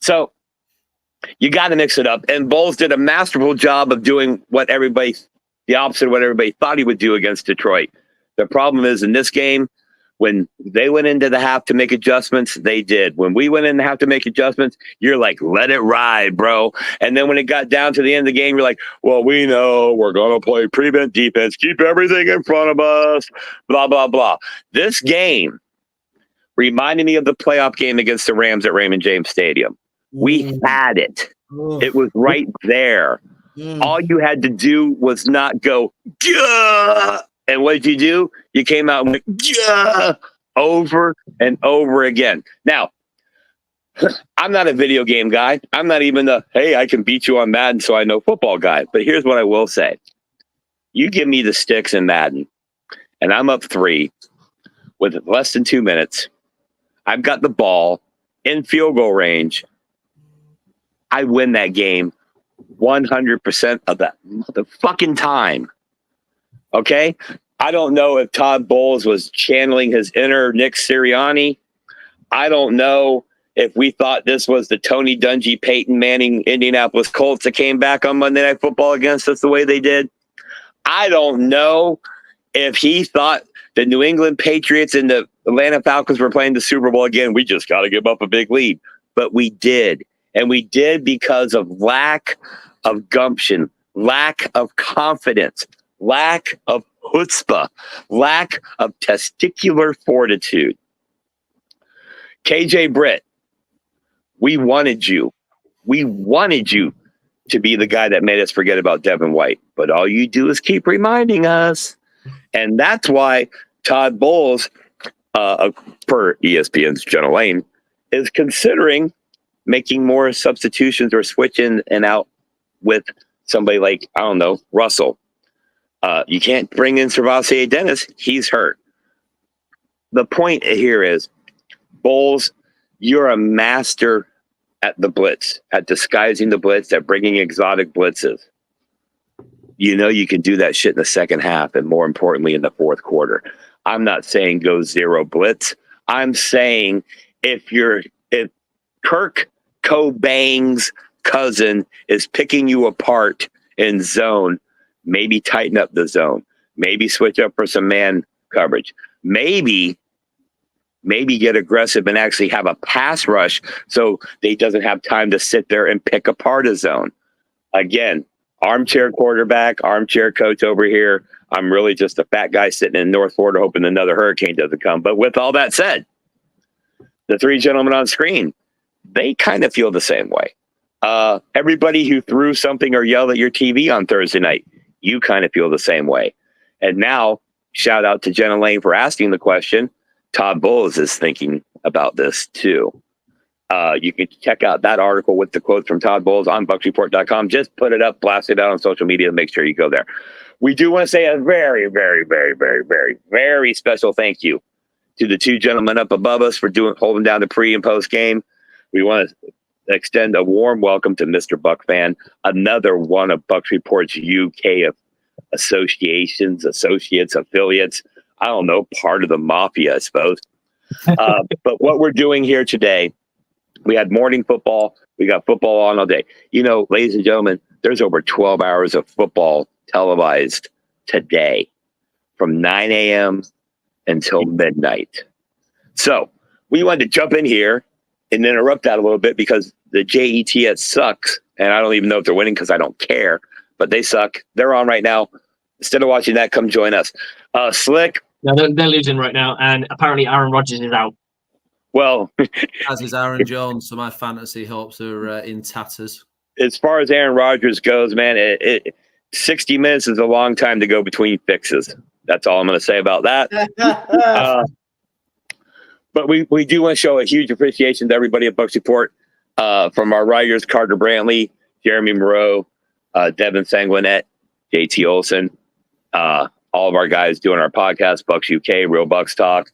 So you got to mix it up. And Bowles did a masterful job of doing the opposite of what everybody thought he would do against Detroit. The problem is in this game, when they went into the half to make adjustments, they did. When we went in to have to make adjustments, you're like, let it ride, bro. And then when it got down to the end of the game, you're like, well, we know we're going to play prevent defense, keep everything in front of us, blah, blah, blah. This game reminded me of the playoff game against the Rams at Raymond James Stadium. We had it. It was right there. All you had to do was not go, duh! And what did you do? You came out and went, yeah, over and over again. Now, I'm not a video game guy. I'm not even hey, I can beat you on Madden, so I know football guy. But here's what I will say. You give me the sticks in Madden, and I'm up 3 with less than 2 minutes. I've got the ball in field goal range. I win that game 100% of the motherfucking time. Okay? I don't know if Todd Bowles was channeling his inner Nick Sirianni. I don't know if we thought this was the Tony Dungy, Peyton Manning, Indianapolis Colts that came back on Monday Night Football against us the way they did. I don't know if he thought the New England Patriots and the Atlanta Falcons were playing the Super Bowl again. We just got to give up a big lead. But we did. And we did because of lack of gumption, lack of confidence, lack of chutzpah, lack of testicular fortitude. KJ Britt, we wanted you. We wanted you to be the guy that made us forget about Devin White. But all you do is keep reminding us. And that's why Todd Bowles, per ESPN's Jenna Lane, is considering making more substitutions or switch in and out with somebody like, I don't know, Russell. You can't bring in Servassier Dennis. He's hurt. The point here is, Bowles, you're a master at the blitz, at disguising the blitz, at bringing exotic blitzes. You know you can do that shit in the second half and, more importantly, in the fourth quarter. I'm not saying go zero blitz. I'm saying if Kirk Cobain's cousin is picking you apart in zone, maybe tighten up the zone. Maybe switch up for some man coverage. Maybe get aggressive and actually have a pass rush so they doesn't have time to sit there and pick apart a zone. Again, armchair quarterback, armchair coach over here. I'm really just a fat guy sitting in North Florida hoping another hurricane doesn't come. But with all that said, the 3 gentlemen on screen, they kind of feel the same way. Everybody who threw something or yelled at your TV on Thursday night, you kind of feel the same way. And now, shout out to Jenna Lane for asking the question. Todd Bowles is thinking about this too. You can check out that article with the quotes from Todd Bowles on BucsReport.com. Just put it up, blast it out on social media, and make sure you go there. We do want to say a very, very, very, very, very, very special thank you to the 2 gentlemen up above us for holding down the pre and post game. We want to extend a warm welcome to Mr. Buck Fan, another one of Bucs Report's UK associations, associates, affiliates. I don't know, part of the mafia, I suppose. But what we're doing here today, we had morning football. We got football on all day. You know, ladies and gentlemen, there's over 12 hours of football televised today from 9 a.m. until midnight. So we wanted to jump in here and interrupt that a little bit because the JETS sucks. And I don't even know if they're winning because I don't care. But they suck. They're on right now. Instead of watching that, come join us. Slick. No, they're losing right now. And apparently Aaron Rodgers is out. Well, as is Aaron Jones, so my fantasy hopes are in tatters. As far as Aaron Rodgers goes, man, 60 minutes is a long time to go between fixes. That's all I'm going to say about that. But we do want to show a huge appreciation to everybody at Bucs Report, from our writers, Carter Brantley, Jeremy Moreau, Devin Sanguinet, JT Olson, all of our guys doing our podcast, Bucs UK, Real Bucs Talk,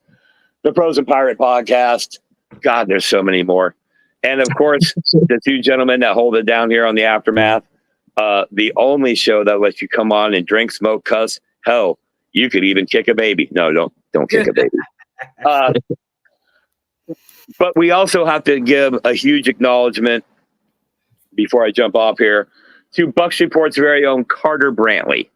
the Pros and Pirate podcast. God, there's so many more. And of course, the two gentlemen that hold it down here on the Aftermath, the only show that lets you come on and drink, smoke, cuss. Hell, you could even kick a baby. No, don't kick a baby. But we also have to give a huge acknowledgement before I jump off here to Bucs Report's very own Carter Brantley.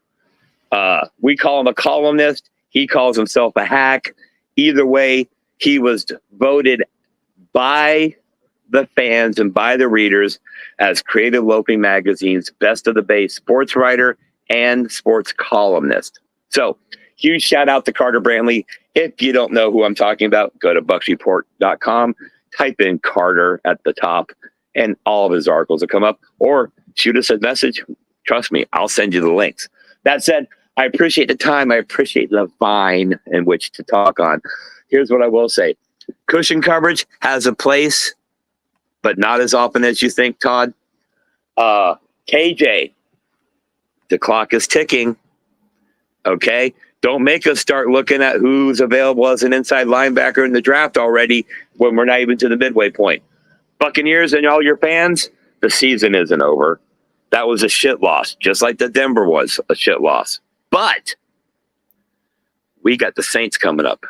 We call him a columnist. He calls himself a hack. Either way, he was voted by the fans and by the readers as Creative Loping Magazine's best of the base sports writer and sports columnist. So huge shout out to Carter Brantley. If you don't know who I'm talking about, go to bucksreport.com, type in Carter at the top, and all of his articles will come up, or shoot us a message. Trust me, I'll send you the links. That said, I appreciate the time. I appreciate the vine in which to talk on. Here's what I will say. Cushion coverage has a place, but not as often as you think, Todd. KJ, the clock is ticking. Okay? Don't make us start looking at who's available as an inside linebacker in the draft already when we're not even to the midway point. Buccaneers and all your fans, the season isn't over. That was a shit loss, just like the Denver was a shit loss. But we got the Saints coming up,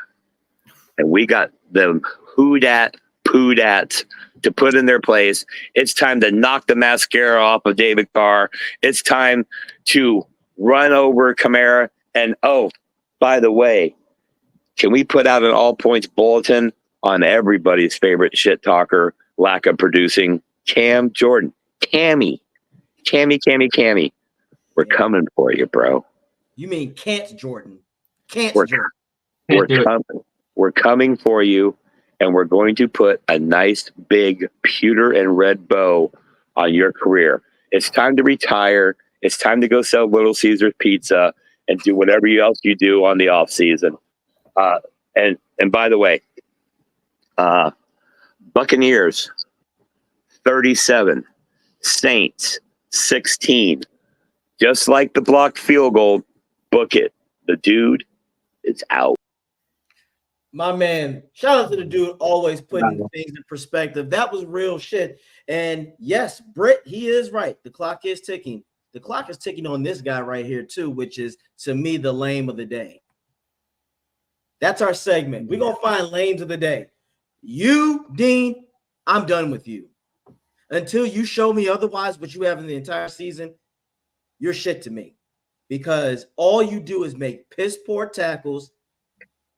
and we got them who dat, poo dat to put in their place. It's time to knock the mascara off of David Carr. It's time to run over Kamara. And, oh, by the way, can we put out an all-points bulletin on everybody's favorite shit talker, lack of producing, Cam Jordan? Cammy. We're coming for you, bro. You mean Can't Jordan? Can't We're Jordan. We're coming for you, and we're going to put a nice big pewter and red bow on your career. It's time to retire. It's time to go sell Little Caesars pizza and do whatever else you do on the off season. And by the way, Buccaneers 37, Saints 16. Just like the blocked field goal, book it. The dude is out. My man, shout out to the dude always putting things in perspective. That was real shit. And yes, Britt, he is right. The clock is ticking. The clock is ticking on this guy right here too, which is, to me, the lame of the day. That's our segment. We're going to find lames of the day. You, Dean, I'm done with you. Until you show me otherwise what you have in the entire season, you're shit to me. Because all you do is make piss poor tackles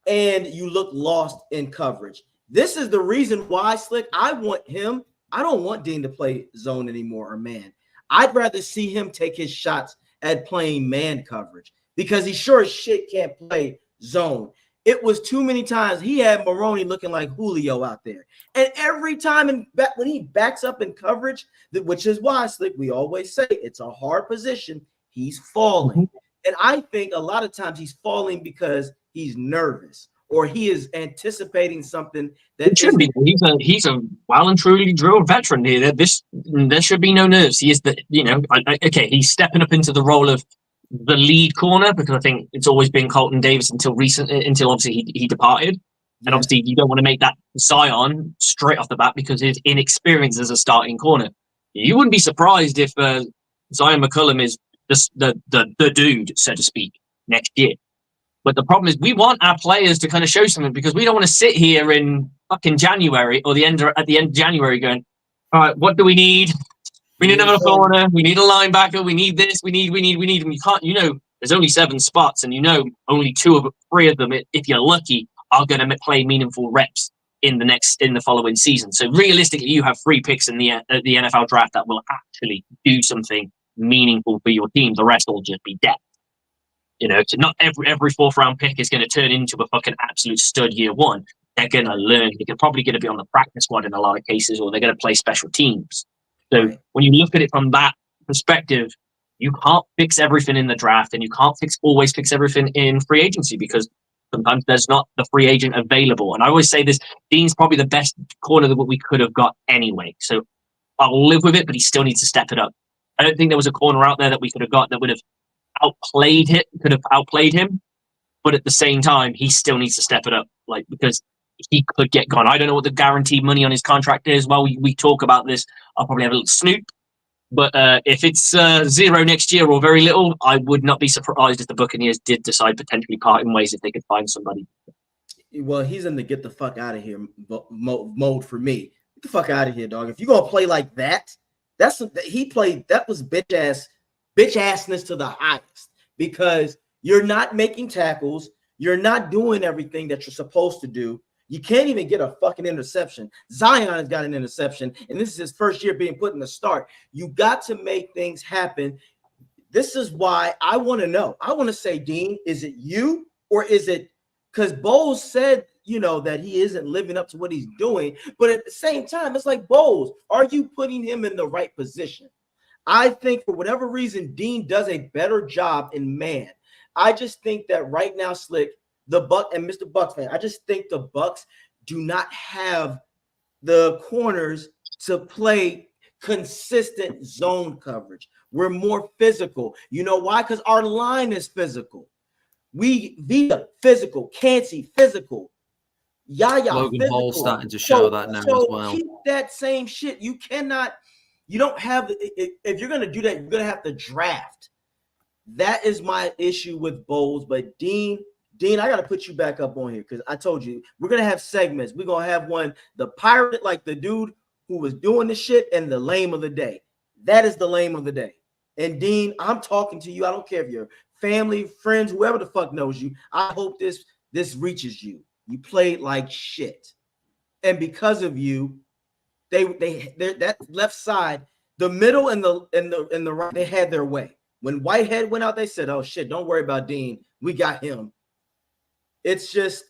and you look lost in coverage. This is the reason why, Slick, I want him. I don't want Dean to play zone anymore or man. I'd rather see him take his shots at playing man coverage because he sure as shit can't play zone. It was too many times he had Maroney looking like Julio out there. And every time when he backs up in coverage, which is why, Slick, we always say it's a hard position, he's falling. And I think a lot of times he's falling because he's nervous or he is anticipating something that it should be. He's a well and truly drilled veteran here. There should be no nerves. He is okay. He's stepping up into the role of the lead corner because I think it's always been Colton Davis until obviously he departed. And obviously you don't want to make that Zion straight off the bat because his inexperience as a starting corner. You wouldn't be surprised if Zion McCullum is the dude, so to speak, next year. But the problem is we want our players to kind of show something because we don't want to sit here in fucking January or at the end of January going, all right, what do we need? We need another corner. We need a linebacker. We need this. We need. And you can't, there's only 7 spots and only 3 of them, if you're lucky, are going to play meaningful reps in the following season. So realistically, you have 3 picks in the NFL draft that will actually do something meaningful for your team. The rest will just be depth. So not every 4th round pick is going to turn into a fucking absolute stud year one. They're going to learn. They're probably going to be on the practice squad in a lot of cases, or they're going to play special teams. So when you look at it from that perspective, you can't fix everything in the draft, and you can't always fix everything in free agency because sometimes there's not the free agent available. And I always say this: Dean's probably the best corner that we could have got anyway. So I'll live with it, but he still needs to step it up. I don't think there was a corner out there that we could have got that would have outplayed him, but at the same time, he still needs to step it up, because he could get gone. I don't know what the guaranteed money on his contract is. While we talk about this, I'll probably have a little snoop. But if it's zero next year or very little, I would not be surprised if the Buccaneers did decide potentially parting ways if they could find somebody. Well, he's in the get the fuck out of here mode for me. Get the fuck out of here, dog. If you're gonna play like that, that was bitch assness to the highest, because you're not making tackles, you're not doing everything that you're supposed to do. You can't even get a fucking interception. Zion has got an interception, and this is his first year being put in the start. You got to make things happen. This is why I want to know. I want to say, Dean, is it you, or is it because Bowles said, that he isn't living up to what he's doing? But at the same time, it's like, Bowles, are you putting him in the right position? I think for whatever reason, Dean does a better job in man. I just think that right now, Slick, the Buck and Mr. Bucs fan, I just think the Bucs do not have the corners to play consistent zone coverage. We're more physical. You know why? Because our line is physical. Vita physical, Cansey physical, Yaya Logan physical. Hall starting to show that now as well. Keep that same shit. You don't have, if you're going to do that, you're going to have to draft. That is my issue with Bowles. But Dean, I got to put you back up on here, because I told you we're going to have segments. We're going to have one, the pirate, like the dude who was doing the shit, and the lame of the day. That is the lame of the day. And Dean, I'm talking to you. I don't care if you're family, friends, whoever the fuck knows you. I hope this reaches you. You played like shit. And because of you, they that left side, the middle and the right, they had their way. When Whitehead went out, they said, "Oh shit, don't worry about Dean. We got him." It's just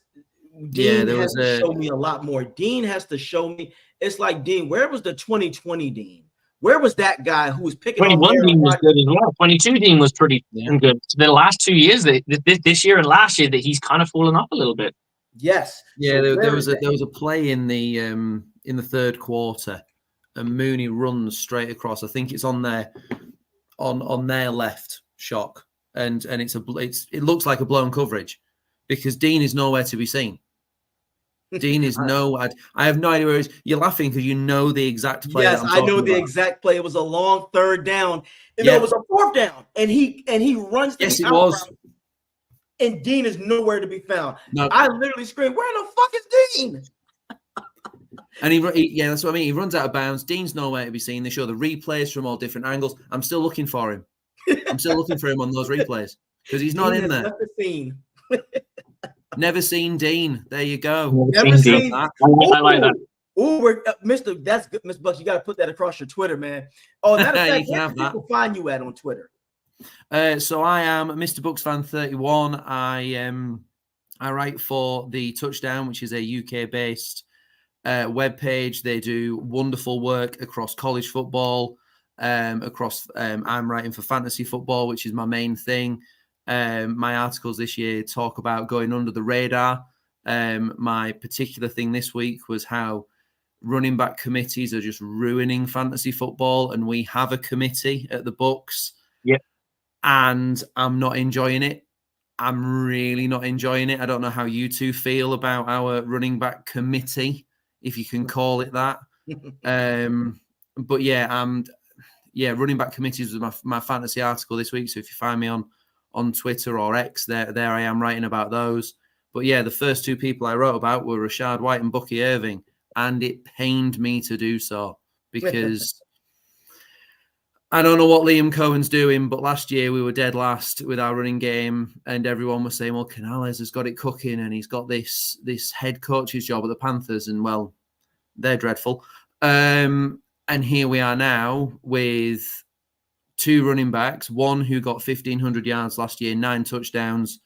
Dean has to show me a lot more. Dean has to show me. It's like, Dean, where was the 2020 Dean? Where was that guy who was picking 21 Dean was good as well. 22 Dean was pretty good. The last 2 years, this year and last year, that he's kind of fallen off a little bit. Yes. Yeah, so there was a play in the third quarter, and Mooney runs straight across. I think it's on their left shock, and it looks like a blown coverage, because Dean is nowhere to be seen. Dean is I have no idea where he is. You're laughing because you know the exact play. Yes, I know the exact play. It was a long third down. And it was a fourth down. And he runs to the out route, and Dean is nowhere to be found. No. I literally screamed, "Where the fuck is Dean?" And he that's what I mean. He runs out of bounds. Dean's nowhere to be seen. They show the replays from all different angles. I'm still looking for him. I'm still looking for him on those replays, because he's not in there. Left the scene. Never seen Dean. There you go. Never seen that. I like that. Oh, Mr. That's good, Mr. Bucks. You got to put that across your Twitter, man. Oh, matter of fact, where can people find you at on Twitter? So I am Mr. Bucs Fan 31. I write for The Touchdown, which is a UK-based webpage. They do wonderful work across college football. I'm writing for fantasy football, which is my main thing. My articles this year talk about going under the radar. My particular thing this week was how running back committees are just ruining fantasy football, and we have a committee at the Bucs. Yep. And I'm not enjoying it. I'm really not enjoying it. I don't know how you two feel about our running back committee, if you can call it that. But running back committees was my fantasy article this week. So if you find me on Twitter or X, there I am writing about those. But yeah, the first two people I wrote about were Rashad White and Bucky Irving, and it pained me to do so, because I don't know what Liam Cohen's doing, but last year we were dead last with our running game, and everyone was saying, well, Canales has got it cooking, and he's got this head coach's job at the Panthers, and well, they're dreadful. And here we are now with two running backs, one who got 1,500 yards last year, 9 touchdowns.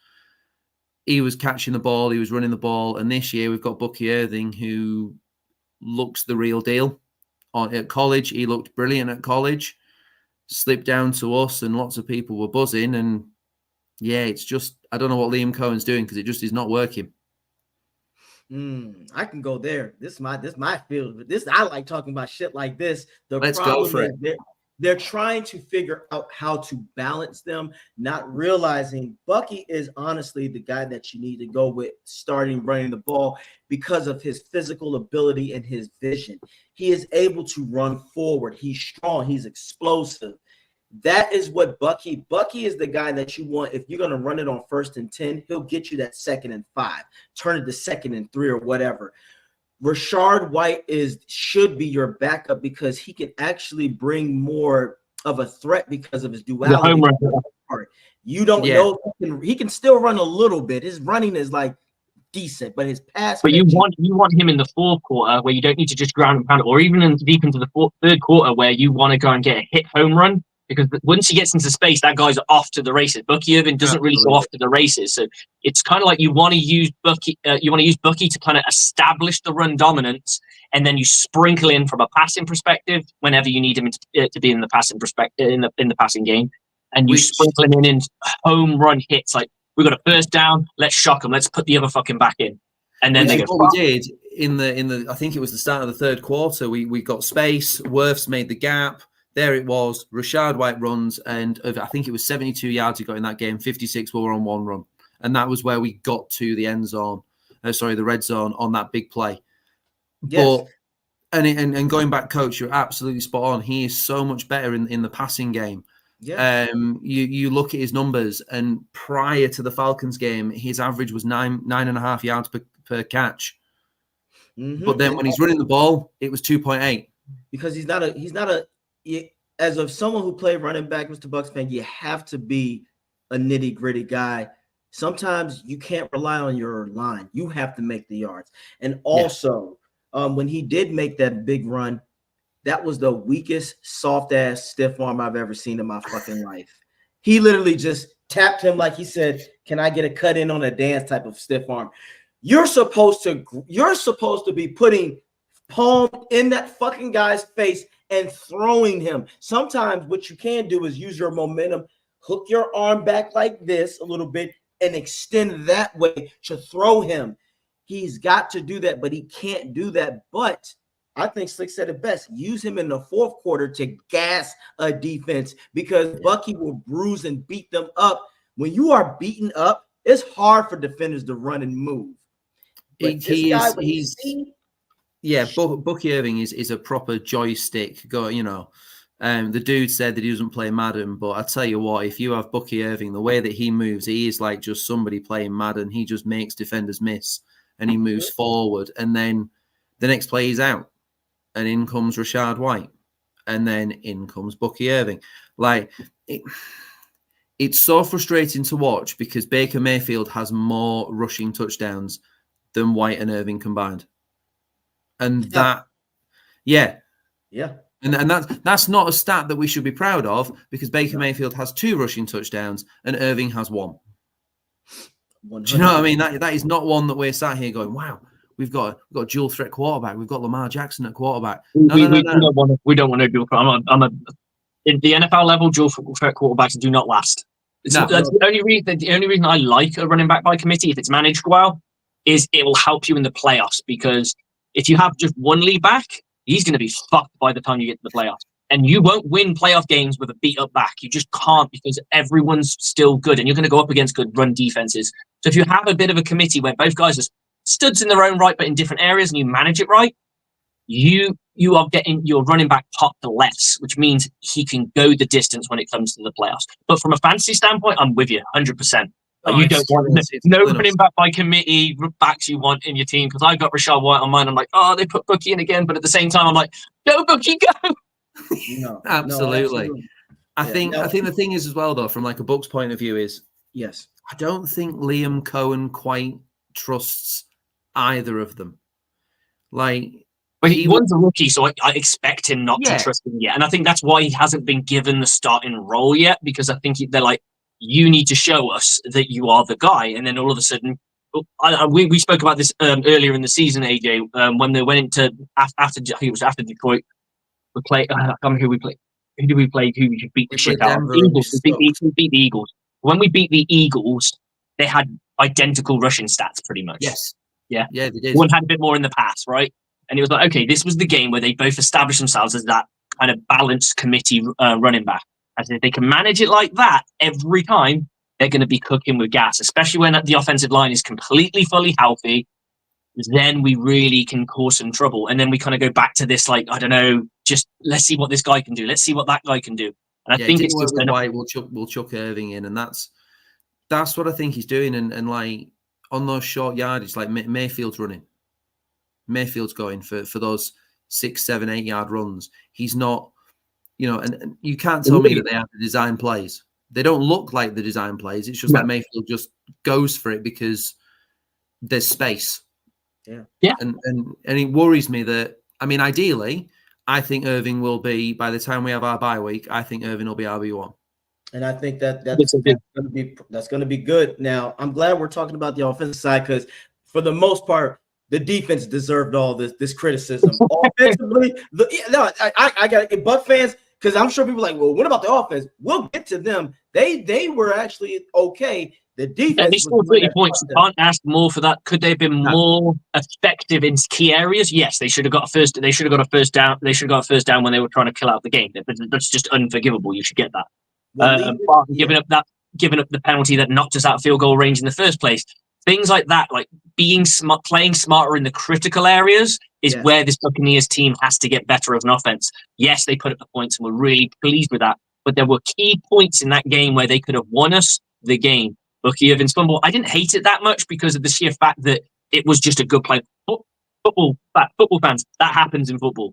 He was catching the ball, he was running the ball. And this year we've got Bucky Irving, who looks the real deal. At college, he looked brilliant at college, slipped down to us, and lots of people were buzzing. And yeah, it's just, I don't know what Liam Cohen's doing, because it just is not working. I can go there. This is my field. I like talking about shit like this. Let's go for it. they're trying to figure out how to balance them, not realizing Bucky is honestly the guy that you need to go with starting running the ball because of his physical ability and his vision. He is able to run forward. He's strong. He's explosive. That is what Bucky is the guy that you want. If you're going to run it on 1st and 10, he'll get you that 2nd and 5, turn it to 2nd and 3 or whatever. Rashard White should be your backup because he can actually bring more of a threat because of his duality. You don't know he can still run a little bit. His running is like decent, but his pass. But you want him in the 4th quarter where you don't need to just ground and pound, or even deep into the 3rd quarter where you want to go and get a hit home run. Because once he gets into space, that guy's off to the races. Bucky Irving doesn't really go off to the races, so it's kind of like you want to use Bucky. You want to use Bucky to kind of establish the run dominance, and then you sprinkle in from a passing perspective whenever you need him to be in the passing perspective in the passing game, and you sprinkle him in home run hits. Like, we got a 1st down, let's shock him, let's put the other fucking back in, and then they go. What we did in the I think it was the start of the 3rd quarter. We got space. Wirfs made the gap. There it was. Rashard White runs, and I think it was 72 yards he got in that game. 56 were on one run, and that was where we got to the end zone. The red zone on that big play. Yes. But and going back, Coach, you're absolutely spot on. He is so much better in the passing game. Yeah. You look at his numbers, and prior to the Falcons game, his average was 9.5 yards per catch. Mm-hmm. But then when he's running the ball, it was 2.8. Because he's not a. As of someone who played running back, Mr. Bucks fan, you have to be a nitty-gritty guy. Sometimes you can't rely on your line. You have to make the yards. And also, when he did make that big run, that was the weakest, soft-ass stiff arm I've ever seen in my fucking life. He literally just tapped him like he said, "Can I get a cut in on a dance?" type of stiff arm. You're supposed to be putting palm in that fucking guy's face and throwing him. Sometimes what you can do is use your momentum, hook your arm back like this a little bit, and extend that way to throw him. He's got to do that, but he can't do that. But I think Slick said it best. Use him in the 4th quarter to gas a defense because Bucky will bruise and beat them up. When you are beaten up, it's hard for defenders to run and move. Bucky Irving is a proper joystick. The dude said that he doesn't play Madden, but I tell you what, if you have Bucky Irving, the way that he moves, he is like just somebody playing Madden. He just makes defenders miss, and he moves forward, and then the next play he's out, and in comes Rashard White, and then in comes Bucky Irving. It's so frustrating to watch because Baker Mayfield has more rushing touchdowns than White and Irving combined. And And that's not a stat that we should be proud of because Baker Mayfield has 2 rushing touchdowns and Irving has 1. 100%. Do you know what I mean? That is not one that we're sat here going, wow, we've got a dual threat quarterback. We've got Lamar Jackson at quarterback. We don't want to dual threat. In the NFL level, dual threat quarterbacks do not last. The only reason I like a running back by committee, if it's managed well, is it will help you in the playoffs because if you have just one lead back, he's going to be fucked by the time you get to the playoffs. And you won't win playoff games with a beat-up back. You just can't because everyone's still good, and you're going to go up against good run defenses. So if you have a bit of a committee where both guys are studs in their own right, but in different areas, and you manage it right, you are getting your running back popped less, which means he can go the distance when it comes to the playoffs. But from a fantasy standpoint, I'm with you 100%. You don't want no running back by committee backs you want in your team because I've got Rashard White on mine. I'm like, oh, they put Bucky in again, but at the same time, I'm like, go Bucky, go. No, absolutely. I think the thing is as well, though, from like a Bucs point of view, is I don't think Liam Cohen quite trusts either of them. But one's a rookie, so I expect him not to trust him yet, and I think that's why he hasn't been given the starting role yet because I think they're like, you need to show us that you are the guy. And then all of a sudden, we spoke about this earlier in the season, AJ, when they went into after Detroit. We played. I can't remember who we played. Who did we play? Who we beat the shit out of? Eagles. We beat the Eagles. When we beat the Eagles, they had identical rushing stats, pretty much. Yes. Yeah. Yeah, they did. One had a bit more in the pass, right? And it was like, okay, this was the game where they both established themselves as that kind of balanced committee running back. And if they can manage it like that every time, they're going to be cooking with gas, especially when the offensive line is completely fully healthy. Then we really can cause some trouble. And then we kind of go back to this, like, I don't know, just let's see what this guy can do. Let's see what that guy can do. And I think it's just White. We'll chuck Irving in, and that's what I think he's doing. And like on those short yardage, like Mayfield's running. Mayfield's going for those 6, 7, 8 yard runs. He's not, and you can't tell me that they have the design plays. They don't look like the design plays. It's just like Mayfield just goes for it because there's space. Yeah. And it worries me that, I mean, ideally, I think Irving will be, by the time we have our bye week, I think Irving will be RB1. And I think that's going to be good. Now, I'm glad we're talking about the offensive side because for the most part, the defense deserved all this criticism. Offensively, I got Buck fans, because I'm sure people are like, well, what about the offense? We'll get to them. They were actually okay. The defense. They scored 30 points. You can't ask more for that. Could they have been more effective in key areas? Yes, they should have got a first. They should have got a first down. They should have got a first down when they were trying to kill out the game. That's just unforgivable. You should get that. Well, giving up the penalty that knocked us out of field goal range in the first place. Things like that, like being smart, playing smarter in the critical areas, is where this Buccaneers team has to get better as an offense. Yes, they put up the points, and we're really pleased with that. But there were key points in that game where they could have won us the game. Bucky Irvin's fumble, I didn't hate it that much because of the sheer fact that it was just a good play. Football fans, that happens in football.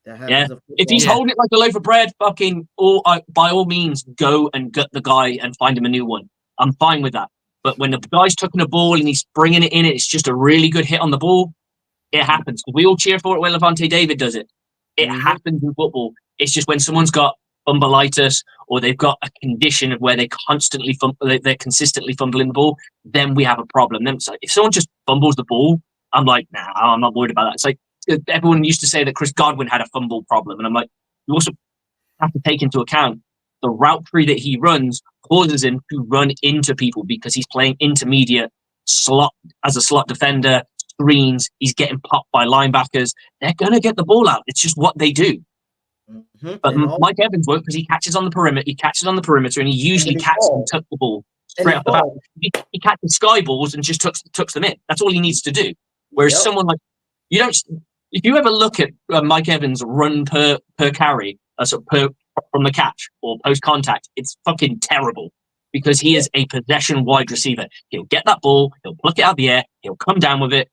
If he's holding it like a loaf of bread, by all means, go and gut the guy and find him a new one. I'm fine with that. But when the guy's tucking the ball and he's bringing it in, it's just a really good hit on the ball. It happens. We all cheer for it when Levante David does it. It happens in football. It's just when someone's got fumbleitis or they've got a condition of where they're consistently fumbling the ball, then we have a problem. Then it's like, if someone just fumbles the ball, I'm like, nah, I'm not worried about that. It's like everyone used to say that Chris Godwin had a fumble problem, and I'm like, you also have to take into account the route tree that he runs causes him to run into people because he's playing intermediate slot as a slot defender, screens, he's getting popped by linebackers. They're going to get the ball out. It's just what they do. But Mike Evans won't because he catches on the perimeter. He catches on the perimeter and he usually catches and tucks the ball straight off the bat. He catches sky balls and just tucks them in. That's all he needs to do. Whereas someone like, if you ever look at Mike Evans run per carry, from the catch or post contact, it's fucking terrible because he is a possession wide receiver. He'll get that ball, he'll pluck it out of the air, he'll come down with it,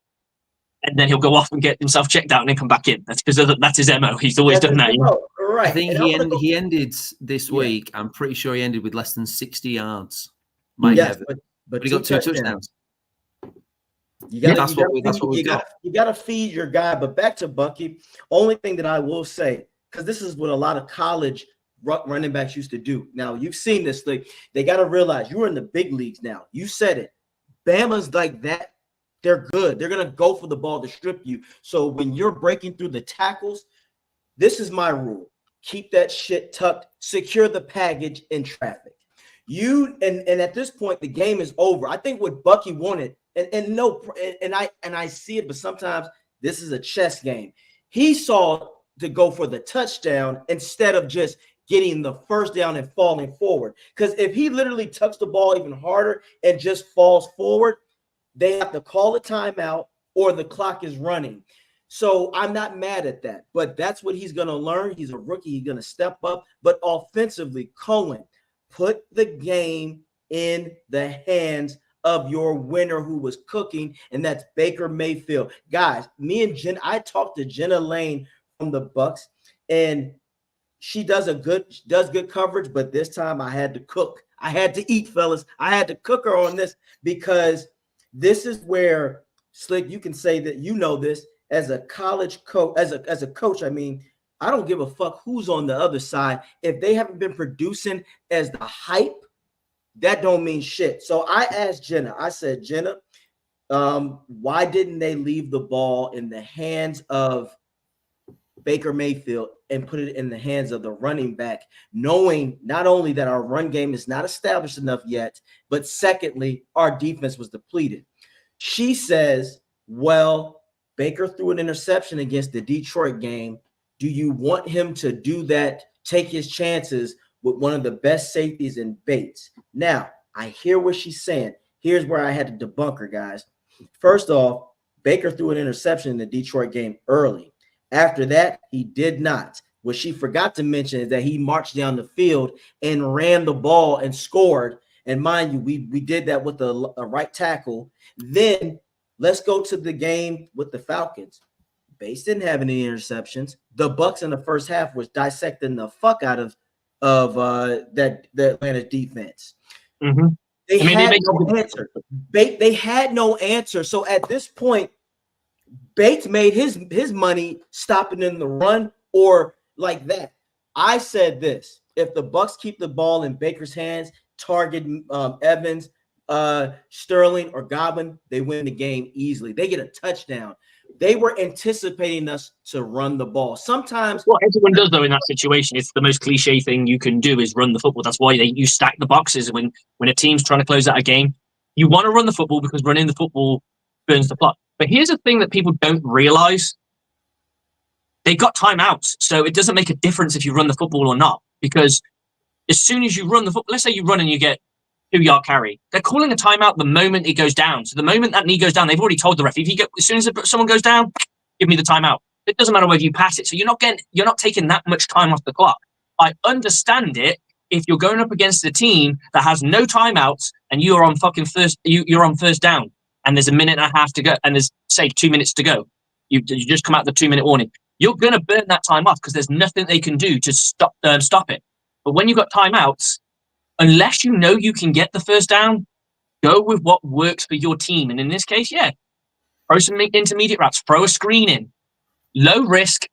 and then he'll go off and get himself checked out and then come back in. That's because that's his MO. He's always done that. Right. I think he ended this week. I'm pretty sure he ended with less than 60 yards. Mike Evans. But he got 2 touchdowns. You got to feed your guy. But back to Bucky. Only thing that I will say, because this is what a lot of college running backs used to do. Now, you've seen this. They got to realize you're in the big leagues now. You said it. Bama's like that. They're good. They're going to go for the ball to strip you. So when you're breaking through the tackles, this is my rule. Keep that shit tucked. Secure the package in traffic. And at this point, the game is over. I think what Bucky wanted, and I see it, but sometimes this is a chess game. He saw to go for the touchdown instead of just getting the first down and falling forward. Because if he literally tucks the ball even harder and just falls forward, they have to call a timeout or the clock is running. So I'm not mad at that, but that's what he's going to learn. He's a rookie. He's going to step up. But offensively, Cohen, put the game in the hands of your winner who was cooking, and that's Baker Mayfield. Guys, me and Jen, I talked to Jenna Lane from the Bucs, and she does good coverage, but this time I had to cook. I had to eat, fellas. I had to cook her on this because this is where, Slick, you can say that you know this as a college coach, as a coach. I mean, I don't give a fuck who's on the other side. If they haven't been producing as the hype, that don't mean shit. So I asked Jenna, I said, Jenna, why didn't they leave the ball in the hands of Baker Mayfield and put it in the hands of the running back, knowing not only that our run game is not established enough yet, but secondly, our defense was depleted. She says, well, Baker threw an interception against the Detroit game Do you want him to do that, take his chances with one of the best safeties in Bates? Now, I hear what she's saying. Here's where I had to debunk her, guys. First off, Baker threw an interception in the Detroit game early. After that, he did not. What she forgot to mention is that he marched down the field and ran the ball and scored. And mind you, we did that with a right tackle. Then let's go to the game with the Falcons. Bates didn't have any interceptions. The Bucs in the first half was dissecting the fuck out of the Atlanta defense. Mm-hmm. They had no answer. They had no answer. So at this point, Bates made his money stopping in the run or like that. I said this: if the Bucs keep the ball in Baker's hands, target Evans, Sterling, or Godwin, they win the game easily. They get a touchdown. They were anticipating us to run the ball. Sometimes what everyone does though in that situation, it's the most cliche thing you can do is run the football. That's why you stack the boxes when a team's trying to close out a game. You want to run the football because running the football burns the clock. But here's the thing that people don't realize. They've got timeouts, so it doesn't make a difference if you run the football or not. Because as soon as you run the football, let's say you run and you get 2-yard carry, they're calling a timeout the moment it goes down. So the moment that knee goes down, they've already told the ref, as soon as someone goes down, give me the timeout. It doesn't matter whether you pass it. So you're not taking that much time off the clock. I understand it if you're going up against a team that has no timeouts and you're on you're on first down and there's a minute and a half to go and there's say 2 minutes to go. You just come out the 2-minute warning. You're going to burn that time off because there's nothing they can do to stop it. But when you've got timeouts, unless you know you can get the first down, go with what works for your team. And in this case, throw some intermediate routes, throw a screen in, low risk,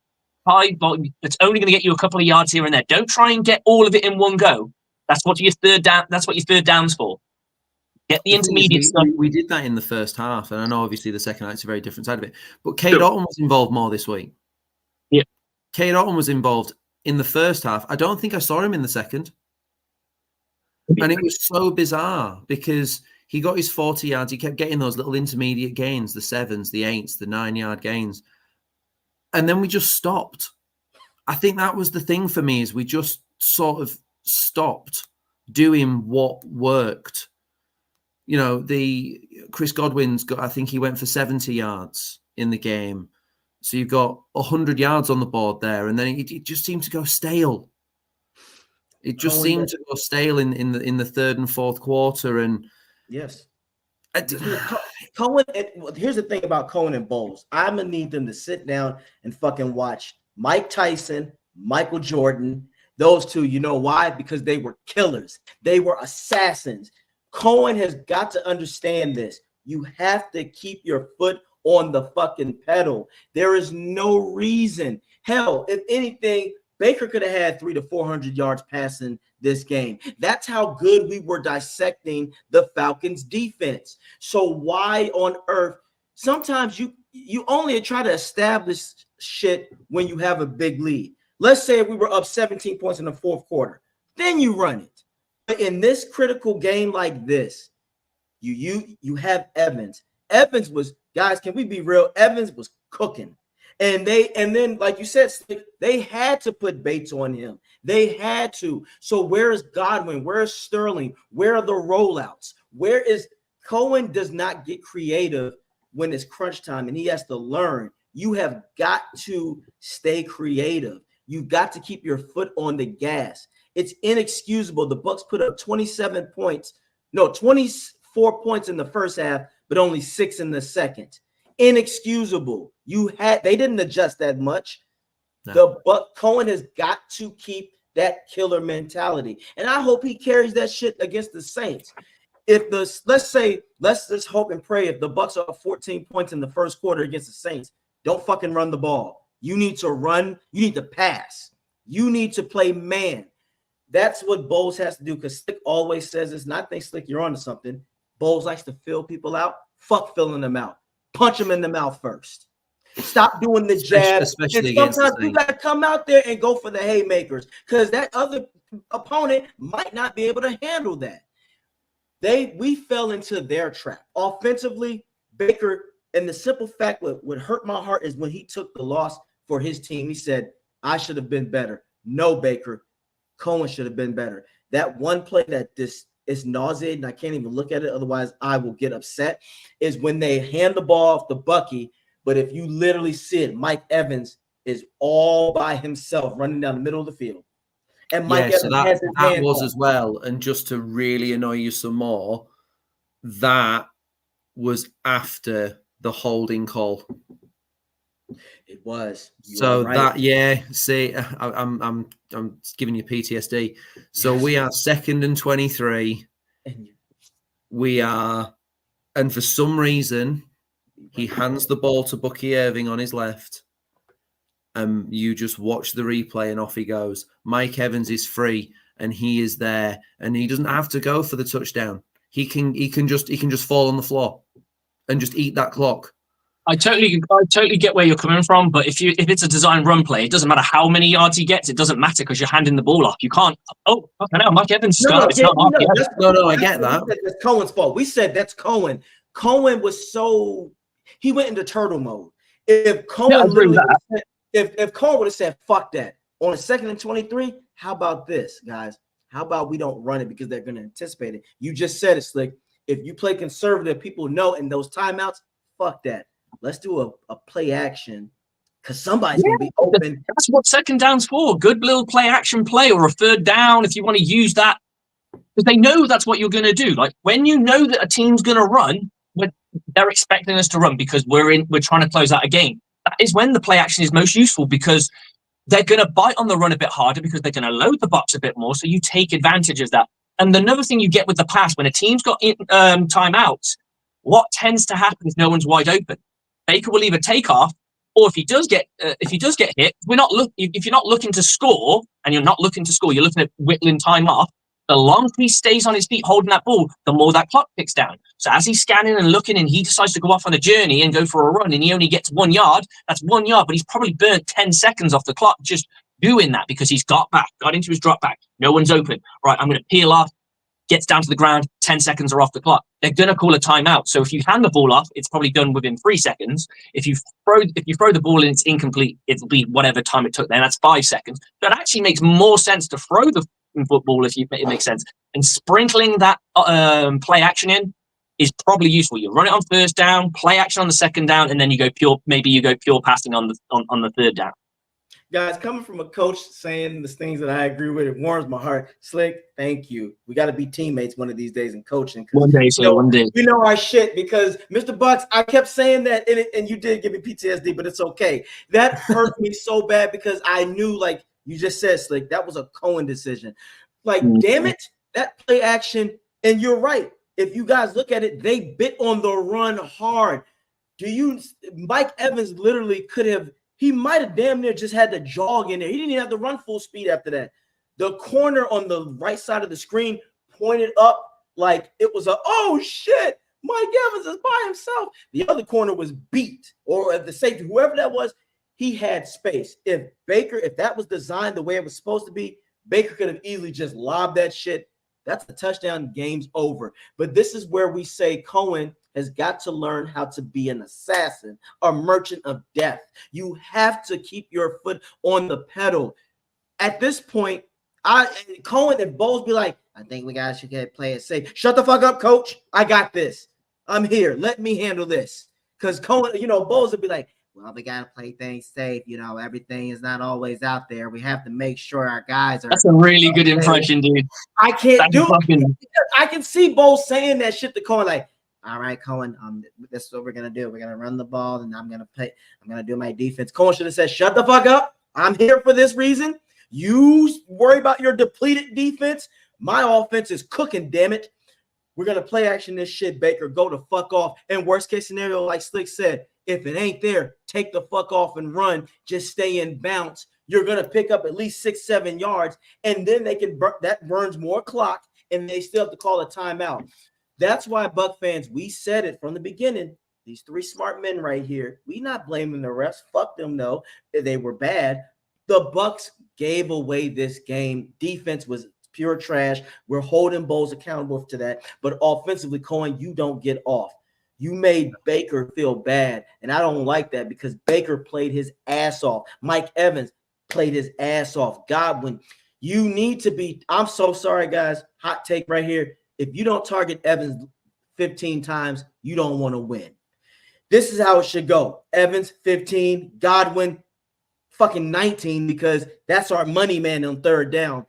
high volume. It's only going to get you a couple of yards here and there. Don't try and get all of it in one go. That's what your third down. That's what your third down's for. Get the intermediate stuff. We did that in the first half, and I know obviously the second half's a very different side of it. But Kate Otten was involved more this week. Yeah, Kate Otten was involved in the first half. I don't think I saw him in the second. And it was so bizarre because he got his 40 yards. He kept getting those little intermediate gains, the 7s, the 8s, the 9-yard gains. And then we just stopped. I think that was the thing for me is we just sort of stopped doing what worked. You know, the Chris Godwin's got, I think he went for 70 yards in the game. So you've got 100 yards on the board there. And then it just seemed to go stale. It just seemed to go stale in the third and fourth quarter. And yes, Cohen. Here's the thing about Cohen and Bowles. I'm gonna need them to sit down and fucking watch Mike Tyson, Michael Jordan. Those two, you know why? Because they were killers. They were assassins. Cohen has got to understand this. You have to keep your foot on the fucking pedal. There is no reason. Hell, if anything, Baker could have had 300 to 400 yards passing this game. That's how good we were dissecting the Falcons defense. So why on earth? Sometimes you only try to establish shit when you have a big lead. Let's say we were up 17 points in the fourth quarter. Then you run it. But in this critical game like this, you have Evans. Evans was, guys, can we be real? Evans was cooking. And then, like you said, they had to put Bates on him. They had to. So where is Godwin? Where is Sterling? Where are the rollouts? Where is Cohen? Does not get creative when it's crunch time, and he has to learn. You have got to stay creative. You've got to keep your foot on the gas. It's inexcusable. The Bucs put up 24 points in the first half, but only 6 in the second. Inexcusable. They didn't adjust that much. No. But Cohen has got to keep that killer mentality, and I hope he carries that shit against the Saints. If let's just hope and pray if the Bucs are 14 points in the first quarter against the Saints, don't fucking run the ball. You need to run. You need to pass. You need to play man. That's what Bowles has to do, because Slick always says this, and I think, Slick, you're onto something. Bowles likes to fill people out. Fuck filling them out. Punch them in the mouth first. Stop doing the jab. Especially sometimes you got to come out there and go for the haymakers, because that other opponent might not be able to handle that. We fell into their trap. Offensively, Baker, and the simple fact what hurt my heart is when he took the loss for his team. He said, I should have been better. No, Baker. Cohen should have been better. That one play that this is nauseating, I can't even look at it, otherwise I will get upset, is when they hand the ball off to Bucky, but if you literally see it, Mike Evans is all by himself running down the middle of the field. And Mike Evans has his that hand was off. as well. And just to really annoy you some more, that was after the holding call. It was. So right. See, I'm giving you PTSD. So yes. We are 2nd and 23. We are, and for some reason, he hands the ball to Bucky Irving on his left. You just watch the replay and off he goes. Mike Evans is free and he is there, and he doesn't have to go for the touchdown. He can just fall on the floor and just eat that clock. I totally get where you're coming from, but if it's a design run play, it doesn't matter how many yards he gets. It doesn't matter because you're handing the ball off. You can't. Oh, okay, now Mike Evans. No, I get that. That's Cohen's fault. We said that's Cohen. Cohen was he went into turtle mode. If Cohen if Cohen would have said fuck that on a 2nd and 23, how about this, guys? How about we don't run it because they're going to anticipate it? You just said it, Slick. If you play conservative, people know in those timeouts, fuck that. Let's do a play action because somebody's going to be open. That's what 2nd down's for. Good little play action play or a 3rd down if you want to use that. Because they know that's what you're going to do. Like when you know that a team's going to run, they're expecting us to run because we're trying to close out a game. That is when the play action is most useful because they're going to bite on the run a bit harder because they're going to load the box a bit more. So you take advantage of that. And another thing you get with the pass, when a team's got timeouts, what tends to happen is no one's wide open. Baker will either take off, or if he does get hit, if you're not looking to score, and you're not looking to score, you're looking at whittling time off. The longer he stays on his feet holding that ball, the more that clock ticks down. So as he's scanning and looking and he decides to go off on a journey and go for a run and he only gets 1 yard, that's 1 yard, but he's probably burnt 10 seconds off the clock just doing that because he's got into his drop back. No one's open. Right, I'm going to peel off, gets down to the ground, 10 seconds are off the clock. They're going to call a timeout. So if you hand the ball off, it's probably done within 3 seconds. If you throw the ball and it's incomplete, it'll be whatever time it took then. That's 5 seconds. So it actually makes more sense to throw the football it makes sense. And sprinkling that play action in is probably useful. You run it on 1st down, play action on the 2nd down, and then you go pure passing on the 3rd down. Guys, coming from a coach saying the things that I agree with, it warms my heart. Slick, thank you. We got to be teammates one of these days in coaching. One day, sir, one day. We know our shit because Mr. Bucs, I kept saying that, and you did give me PTSD, but it's okay. That hurt me so bad because I knew, like you just said, Slick, that was a Cohen decision. Like, damn it, that play action, and you're right. If you guys look at it, they bit on the run hard. Mike Evans literally he might have damn near just had to jog in there. He didn't even have to run full speed after that. The corner on the right side of the screen pointed up like it was oh shit, Mike Evans is by himself. The other corner was beat, or at the safety, whoever that was, he had space. If that was designed the way it was supposed to be, Baker could have easily just lobbed that shit. That's a touchdown, game's over. But this is where we say Cohen has got to learn how to be an assassin, a merchant of death. You have to keep your foot on the pedal. At this point, Cohen and Bowles be like, I think we guys should play it safe. Shut the fuck up, coach. I got this. I'm here. Let me handle this. Because Cohen, Bowles would be like, well, we got to play things safe. Everything is not always out there. We have to make sure our guys are. That's a really good impression, dude. I can't do it. I can see Bowles saying that shit to Cohen like, all right, Cohen, this is what we're going to do. We're going to run the ball, and I'm going to do my defense. Cohen should have said, shut the fuck up. I'm here for this reason. You worry about your depleted defense. My offense is cooking, damn it. We're going to play action this shit, Baker. Go the fuck off. And worst case scenario, like Slick said, if it ain't there, take the fuck off and run. Just stay in bounce. You're going to pick up at least 6-7 yards, and then that burns more clock, and they still have to call a timeout. That's why, Buck fans, we said it from the beginning. These 3 smart men right here, we not blaming the refs. Fuck them, though. They were bad. The Bucs gave away this game. Defense was pure trash. We're holding Bowles accountable to that. But offensively, Cohen, you don't get off. You made Baker feel bad, and I don't like that because Baker played his ass off. Mike Evans, played his ass off. Godwin, you need to be. I'm so sorry, guys. Hot take right here. If you don't target Evans 15 times, you don't want to win. This is how it should go. Evans 15, Godwin fucking 19, because that's our money man on third down.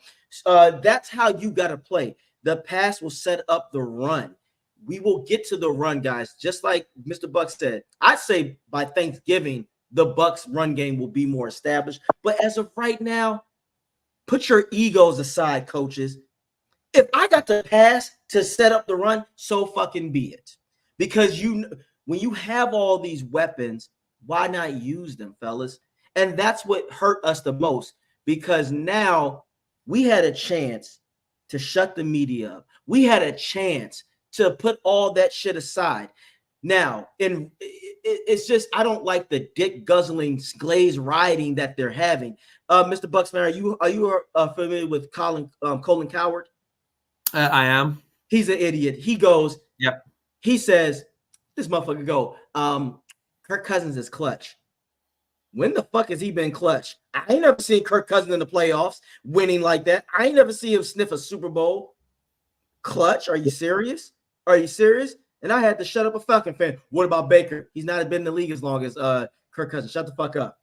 That's how you got to play. The pass will set up the run. We will get to the run, guys. Just like Mr. Buck said, I'd say by Thanksgiving, the Bucs run game will be more established. But as of right now, put your egos aside, coaches. If I got to pass to set up the run, so fucking be it. Because when you have all these weapons, why not use them, fellas? And that's what hurt us the most, because now we had a chance to shut the media up. We had a chance to put all that shit aside. Now, it's just, I don't like the dick guzzling, glaze riding that they're having. Mr. Bucksman, are you familiar with Colin Coward? I am. He's an idiot. He goes, yep. He says, this motherfucker go, Kirk Cousins is clutch. When the fuck has he been clutch? I ain't never seen Kirk Cousins in the playoffs winning like that. I ain't never seen him sniff a Super Bowl. Clutch? Are you serious? Are you serious? And I had to shut up a Falcon fan. What about Baker? He's not been in the league as long as Kirk Cousins. Shut the fuck up.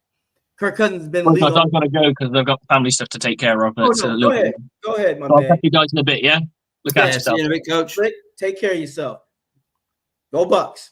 Kirk Cousins has been in the league. I've got to go because they've got family stuff to take care of. Go ahead. Go ahead, my man. I'll catch you guys in a bit, yeah? Look after yourself. See you in a bit, coach. Take care of yourself. Go Bucs.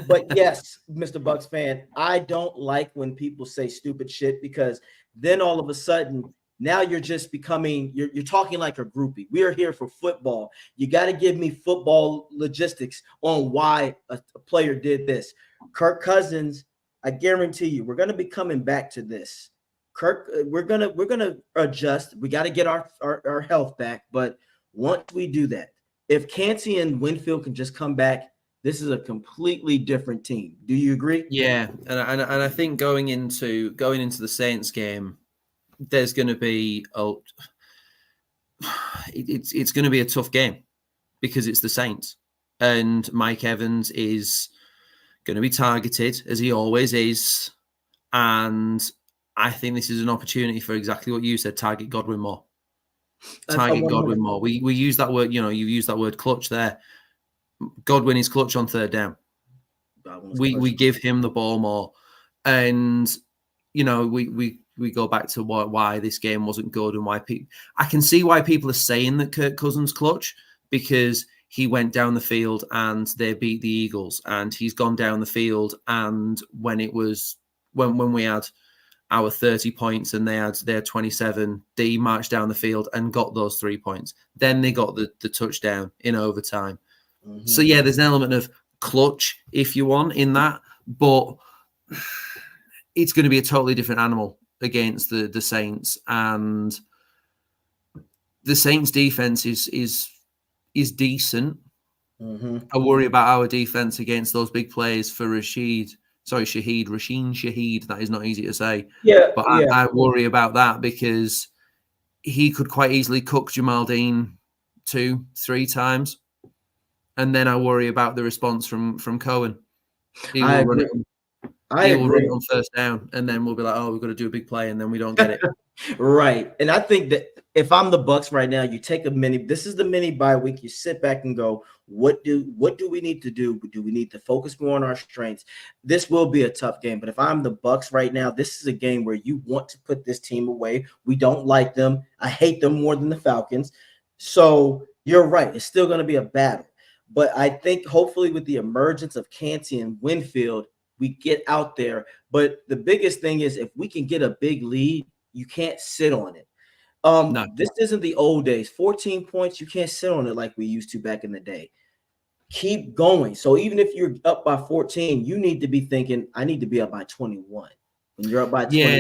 But yes, Mr. Bucs fan, I don't like when people say stupid shit, because then all of a sudden, now you're just becoming, you're talking like a groupie. We are here for football. You got to give me football logistics on why a player did this. Kirk Cousins, I guarantee you, we're going to be coming back to this. Kirk, we're gonna adjust. We got to get our health back. But once we do that, if Kancey and Winfield can just come back, this is a completely different team. Do you agree? Yeah, and I think going into the Saints game, there's going to be it's going to be a tough game, because it's the Saints, and Mike Evans is going to be targeted, as he always is, and I think this is an opportunity for exactly what you said: target Godwin more. Target Godwin more. We use that word. You use that word clutch there. Godwin is clutch on third down. We give him the ball more, and we go back to why this game wasn't good, and why I can see why people are saying that Kirk Cousins clutch, because he went down the field and they beat the Eagles, and he's gone down the field, and when we had our 30 points and they had their 27, they marched down the field and got those 3 points. Then they got the touchdown in overtime. Mm-hmm. So yeah, there's an element of clutch, if you want, in that, but it's going to be a totally different animal against the Saints, and the Saints defense is decent. Mm-hmm. I worry about our defense against those big plays for Rasheen Shaheed. That is not easy to say. Yeah, but I worry about that, because he could quite easily cook Jamal Dean 2-3 times. And then I worry about the response from Cohen. He will run it on first down, and then we'll be like, oh, we've got to do a big play, and then we don't get it. Right. And I think that if I'm the Bucs right now, you take this is the mini bye week. You sit back and go, what do we need to do? Do we need to focus more on our strengths? This will be a tough game. But if I'm the Bucs right now, this is a game where you want to put this team away. We don't like them. I hate them more than the Falcons. So you're right. It's still going to be a battle. But I think hopefully with the emergence of Kancey and Winfield, we get out there. But the biggest thing is, if we can get a big lead, you can't sit on it. No. This isn't the old days. 14 points, you can't sit on it like we used to back in the day. Keep going. So even if you're up by 14, you need to be thinking, I need to be up by 21. When you're up by 21. Yeah,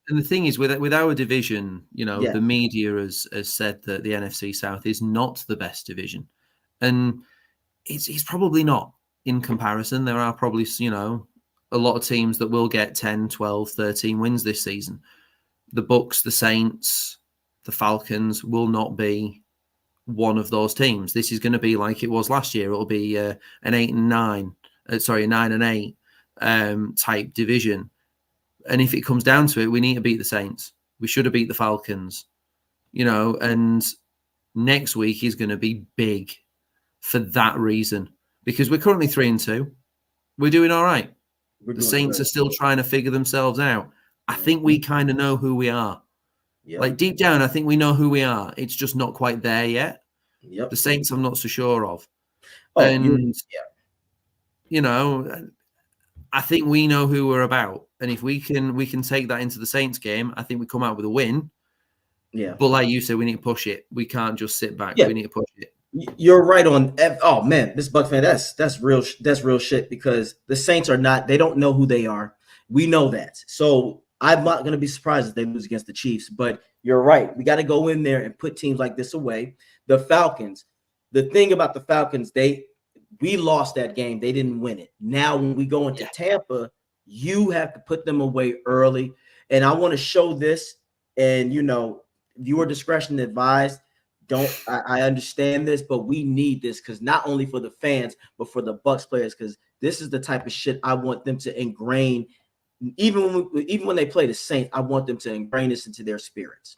and the thing is, with our division, the media has said that the NFC South is not the best division. And it's probably not in comparison. There are probably, a lot of teams that will get 10, 12, 13 wins this season. The Bucs, the Saints, the Falcons will not be one of those teams. This is going to be like it was last year. It'll be a 9-8 type division. And if it comes down to it, we need to beat the Saints. We should have beat the Falcons, and next week is going to be big for that reason, because we're currently 3-2. We're doing all right. The Saints are still trying to figure themselves out. I think we kind of know who we are. Yep. Like deep down, I think we know who we are. It's just not quite there yet. Yep. The Saints, I'm not so sure of. Oh, and I think we know who we're about. And if we can take that into the Saints game, I think we come out with a win. Yeah. But like you said, we need to push it. We can't just sit back. Yeah. We need to push it. You're right on. Oh man, this Bucs fan, that's real shit, because the Saints are not. They don't know who they are. We know that. So I'm not going to be surprised if they lose against the Chiefs. But you're right. We got to go in there and put teams like this away. The Falcons. The thing about the Falcons, we lost that game. They didn't win it. Now when we go into Tampa, you have to put them away early. And I want to show this. And viewer discretion advised. I understand this, but we need this, because not only for the fans, but for the Bucs players, because this is the type of shit I want them to ingrain. Even when they play the Saints, I want them to ingrain this into their spirits.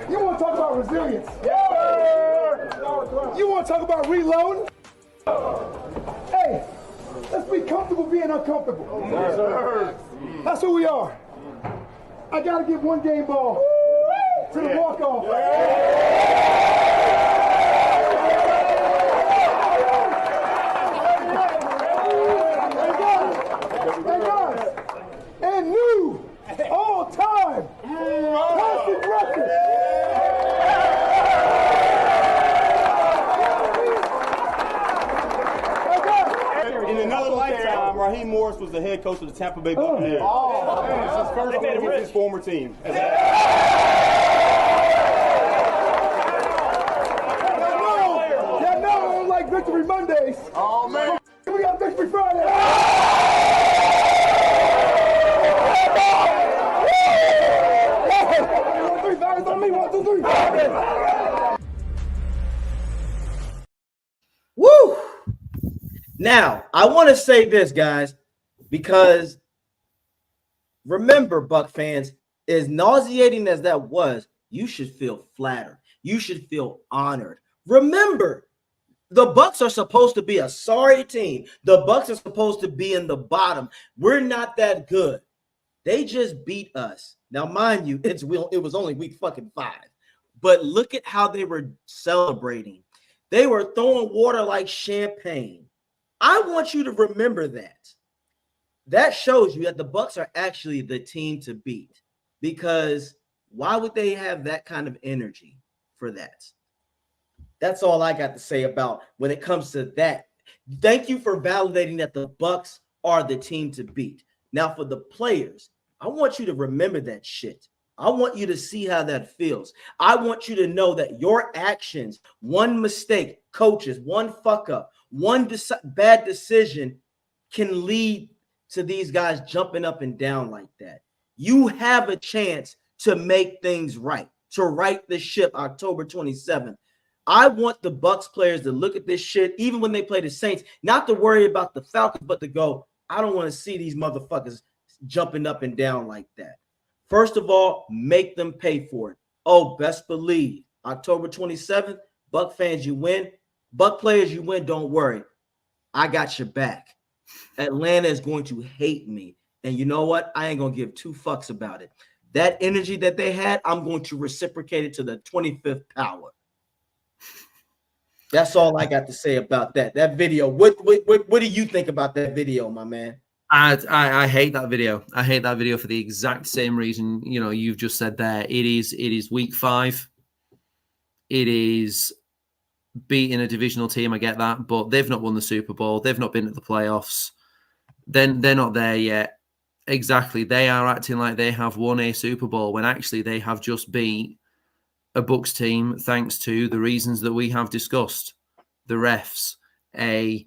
You want to talk about resilience? You want to talk about reloading? Hey, let's be comfortable being uncomfortable. That's who we are. I got to give one game ball to the walk-off. Hey guys, and new all-time passing record. In another lifetime, Raheem Morris was the head coach of the Tampa Bay Buccaneers. It's his first win with his former team. Y'all know I don't like Victory Mondays. Oh, man. We got Victory Friday. Woo! Now, I want to say this, guys, because remember, Buck fans, as nauseating as that was, you should feel flattered. You should feel honored. Remember, the Bucs are supposed to be a sorry team. The Bucs are supposed to be in the bottom. We're not that good. They just beat us. Now, mind you, it was only week fucking 5. But look at how they were celebrating. They were throwing water like champagne. I want you to remember that. That shows you that the Bucs are actually the team to beat. Because why would they have that kind of energy for that? That's all I got to say about when it comes to that. Thank you for validating that the Bucs are the team to beat. Now, for the players, I want you to remember that shit. I want you to see how that feels. I want you to know that your actions, one mistake, coaches, one fuck up, one bad decision can lead to these guys jumping up and down like that. You have a chance to make things right, to right the ship October 27th. I want the Bucs players to look at this shit, even when they play the Saints, not to worry about the Falcons, but to go, I don't want to see these motherfuckers jumping up and down like that. First of all, make them pay for it. Oh, best believe, October 27th, Buck fans, you win. Buck players, you win. Don't worry. I got your back. Atlanta is going to hate me. And you know what? I ain't going to give 2 fucks about it. That energy that they had, I'm going to reciprocate it to the 25th power. That's all I got to say about that. That video. What do you think about that video, my man? I hate that video. I hate that video for the exact same reason you've just said there. It is week 5. It is beating a divisional team. I get that, but they've not won the Super Bowl. They've not been at the playoffs. Then they're not there yet. Exactly. They are acting like they have won a Super Bowl when actually they have just beat a Bucs team thanks to the reasons that we have discussed. The refs, a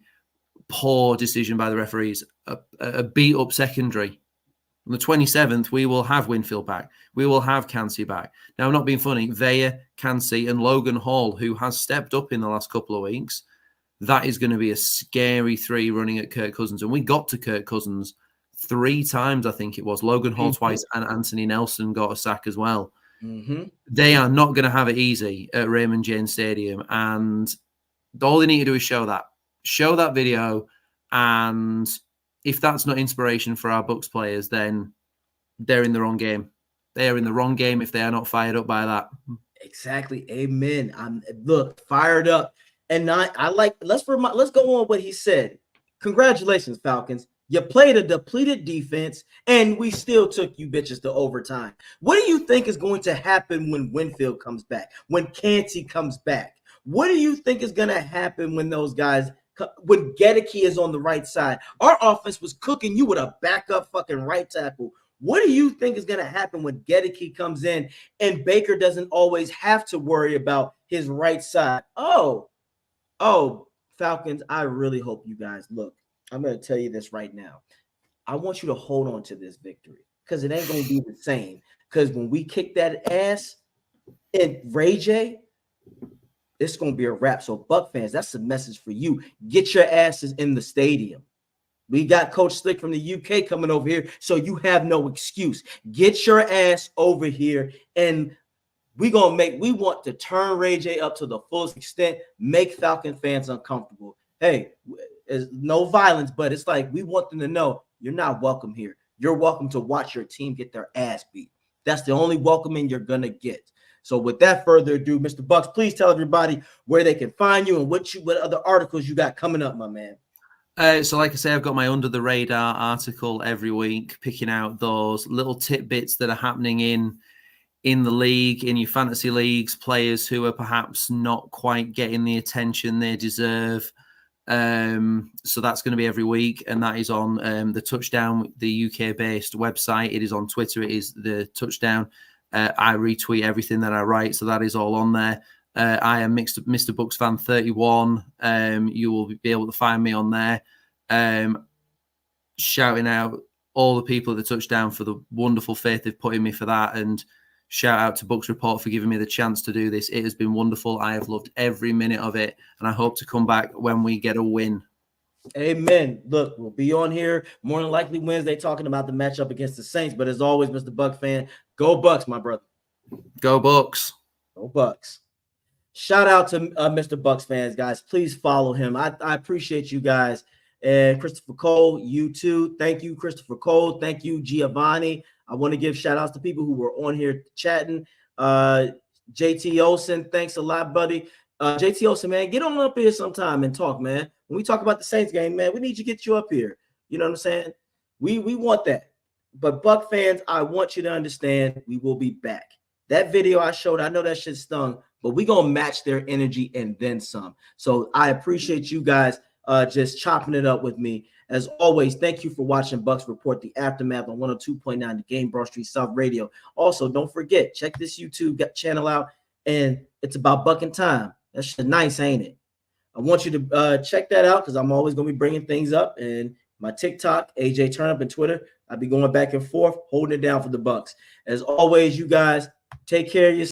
poor decision by the referees, a beat-up secondary. On the 27th, we will have Winfield back. We will have Cansey back. Now, I'm not being funny. Vaya, Cansey, and Logan Hall, who has stepped up in the last couple of weeks, that is going to be a scary three running at Kirk Cousins. And we got to Kirk Cousins 3 times, I think it was. Logan Hall twice, and Anthony Nelson got a sack as well. They are not going to have it easy at Raymond James Stadium. And all they need to do is show that video. And if that's not inspiration for our Bucs players, then they're in the wrong game. They are in the wrong game if they are not fired up by that. Exactly. Amen. I'm fired up. And I like, let's go on what he said. Congratulations, Falcons. You played a depleted defense, and we still took you bitches to overtime. What do you think is going to happen when Winfield comes back, when Cansey comes back? What do you think is going to happen when those guys, when Gedeke is on the right side? Our offense was cooking you with a backup fucking right tackle. What do you think is going to happen when Gedeke comes in and Baker doesn't always have to worry about his right side? Oh, Falcons, I really hope you guys look. I'm going to tell you this right now. I want you to hold on to this victory because it ain't going to be the same. Because when we kick that ass in Ray J, it's going to be a wrap. So, Buck fans, that's a message for you. Get your asses in the stadium. We got Coach Slick from the UK coming over here, so you have no excuse. Get your ass over here, and we want to turn Ray J up to the fullest extent, make Falcon fans uncomfortable. Hey, there's no violence, but it's like we want them to know you're not welcome here. You're welcome to watch your team get their ass beat. That's the only welcoming you're going to get. So without further ado, Mr. Bucks, please tell everybody where they can find you and what other articles you got coming up, my man. So like I say, I've got my Under the Radar article every week, picking out those little tidbits that are happening in the league, in your fantasy leagues, players who are perhaps not quite getting the attention they deserve. So that's going to be every week, and that is on the Touchdown, the UK-based website. It is on Twitter. It is the Touchdown. I retweet everything that I write, so that is all on there. I am Mr. Bucs Fan 31. You will be able to find me on there, shouting out all the people at the Touchdown for the wonderful faith they've put in me for that, and shout out to Bucs Report for giving me the chance to do this. It has been wonderful. I have loved every minute of it, and I hope to come back when we get a win. Amen. Look, we'll be on here more than likely Wednesday talking about the matchup against the Saints. But as always, Mr. Buck fan, go Bucks, my brother. Go Bucs. Go Bucks. Shout out to Mr. Bucks fans, guys. Please follow him. I appreciate you guys. And Christopher Cole, you too. Thank you, Christopher Cole. Thank you, Giovanni. I want to give shout outs to people who were on here chatting. JT Olsen, thanks a lot, buddy. JT Olsen, man, get on up here sometime and talk, man. When we talk about the Saints game, man, we need to get you up here. You know what I'm saying? We want that. But Buck fans, I want you to understand we will be back. That video I showed, I know that shit stung, but we're going to match their energy and then some. So I appreciate you guys just chopping it up with me. As always, thank you for watching Bucks Report, the aftermath on 102.9, the Game Broad Street South Radio. Also, don't forget, check this YouTube channel out, and it's about bucking time. That's just nice, ain't it? I want you to check that out because I'm always going to be bringing things up. And my TikTok, AJ Turnup, and Twitter, I'll be going back and forth, holding it down for the Bucks. As always, you guys, take care of yourself.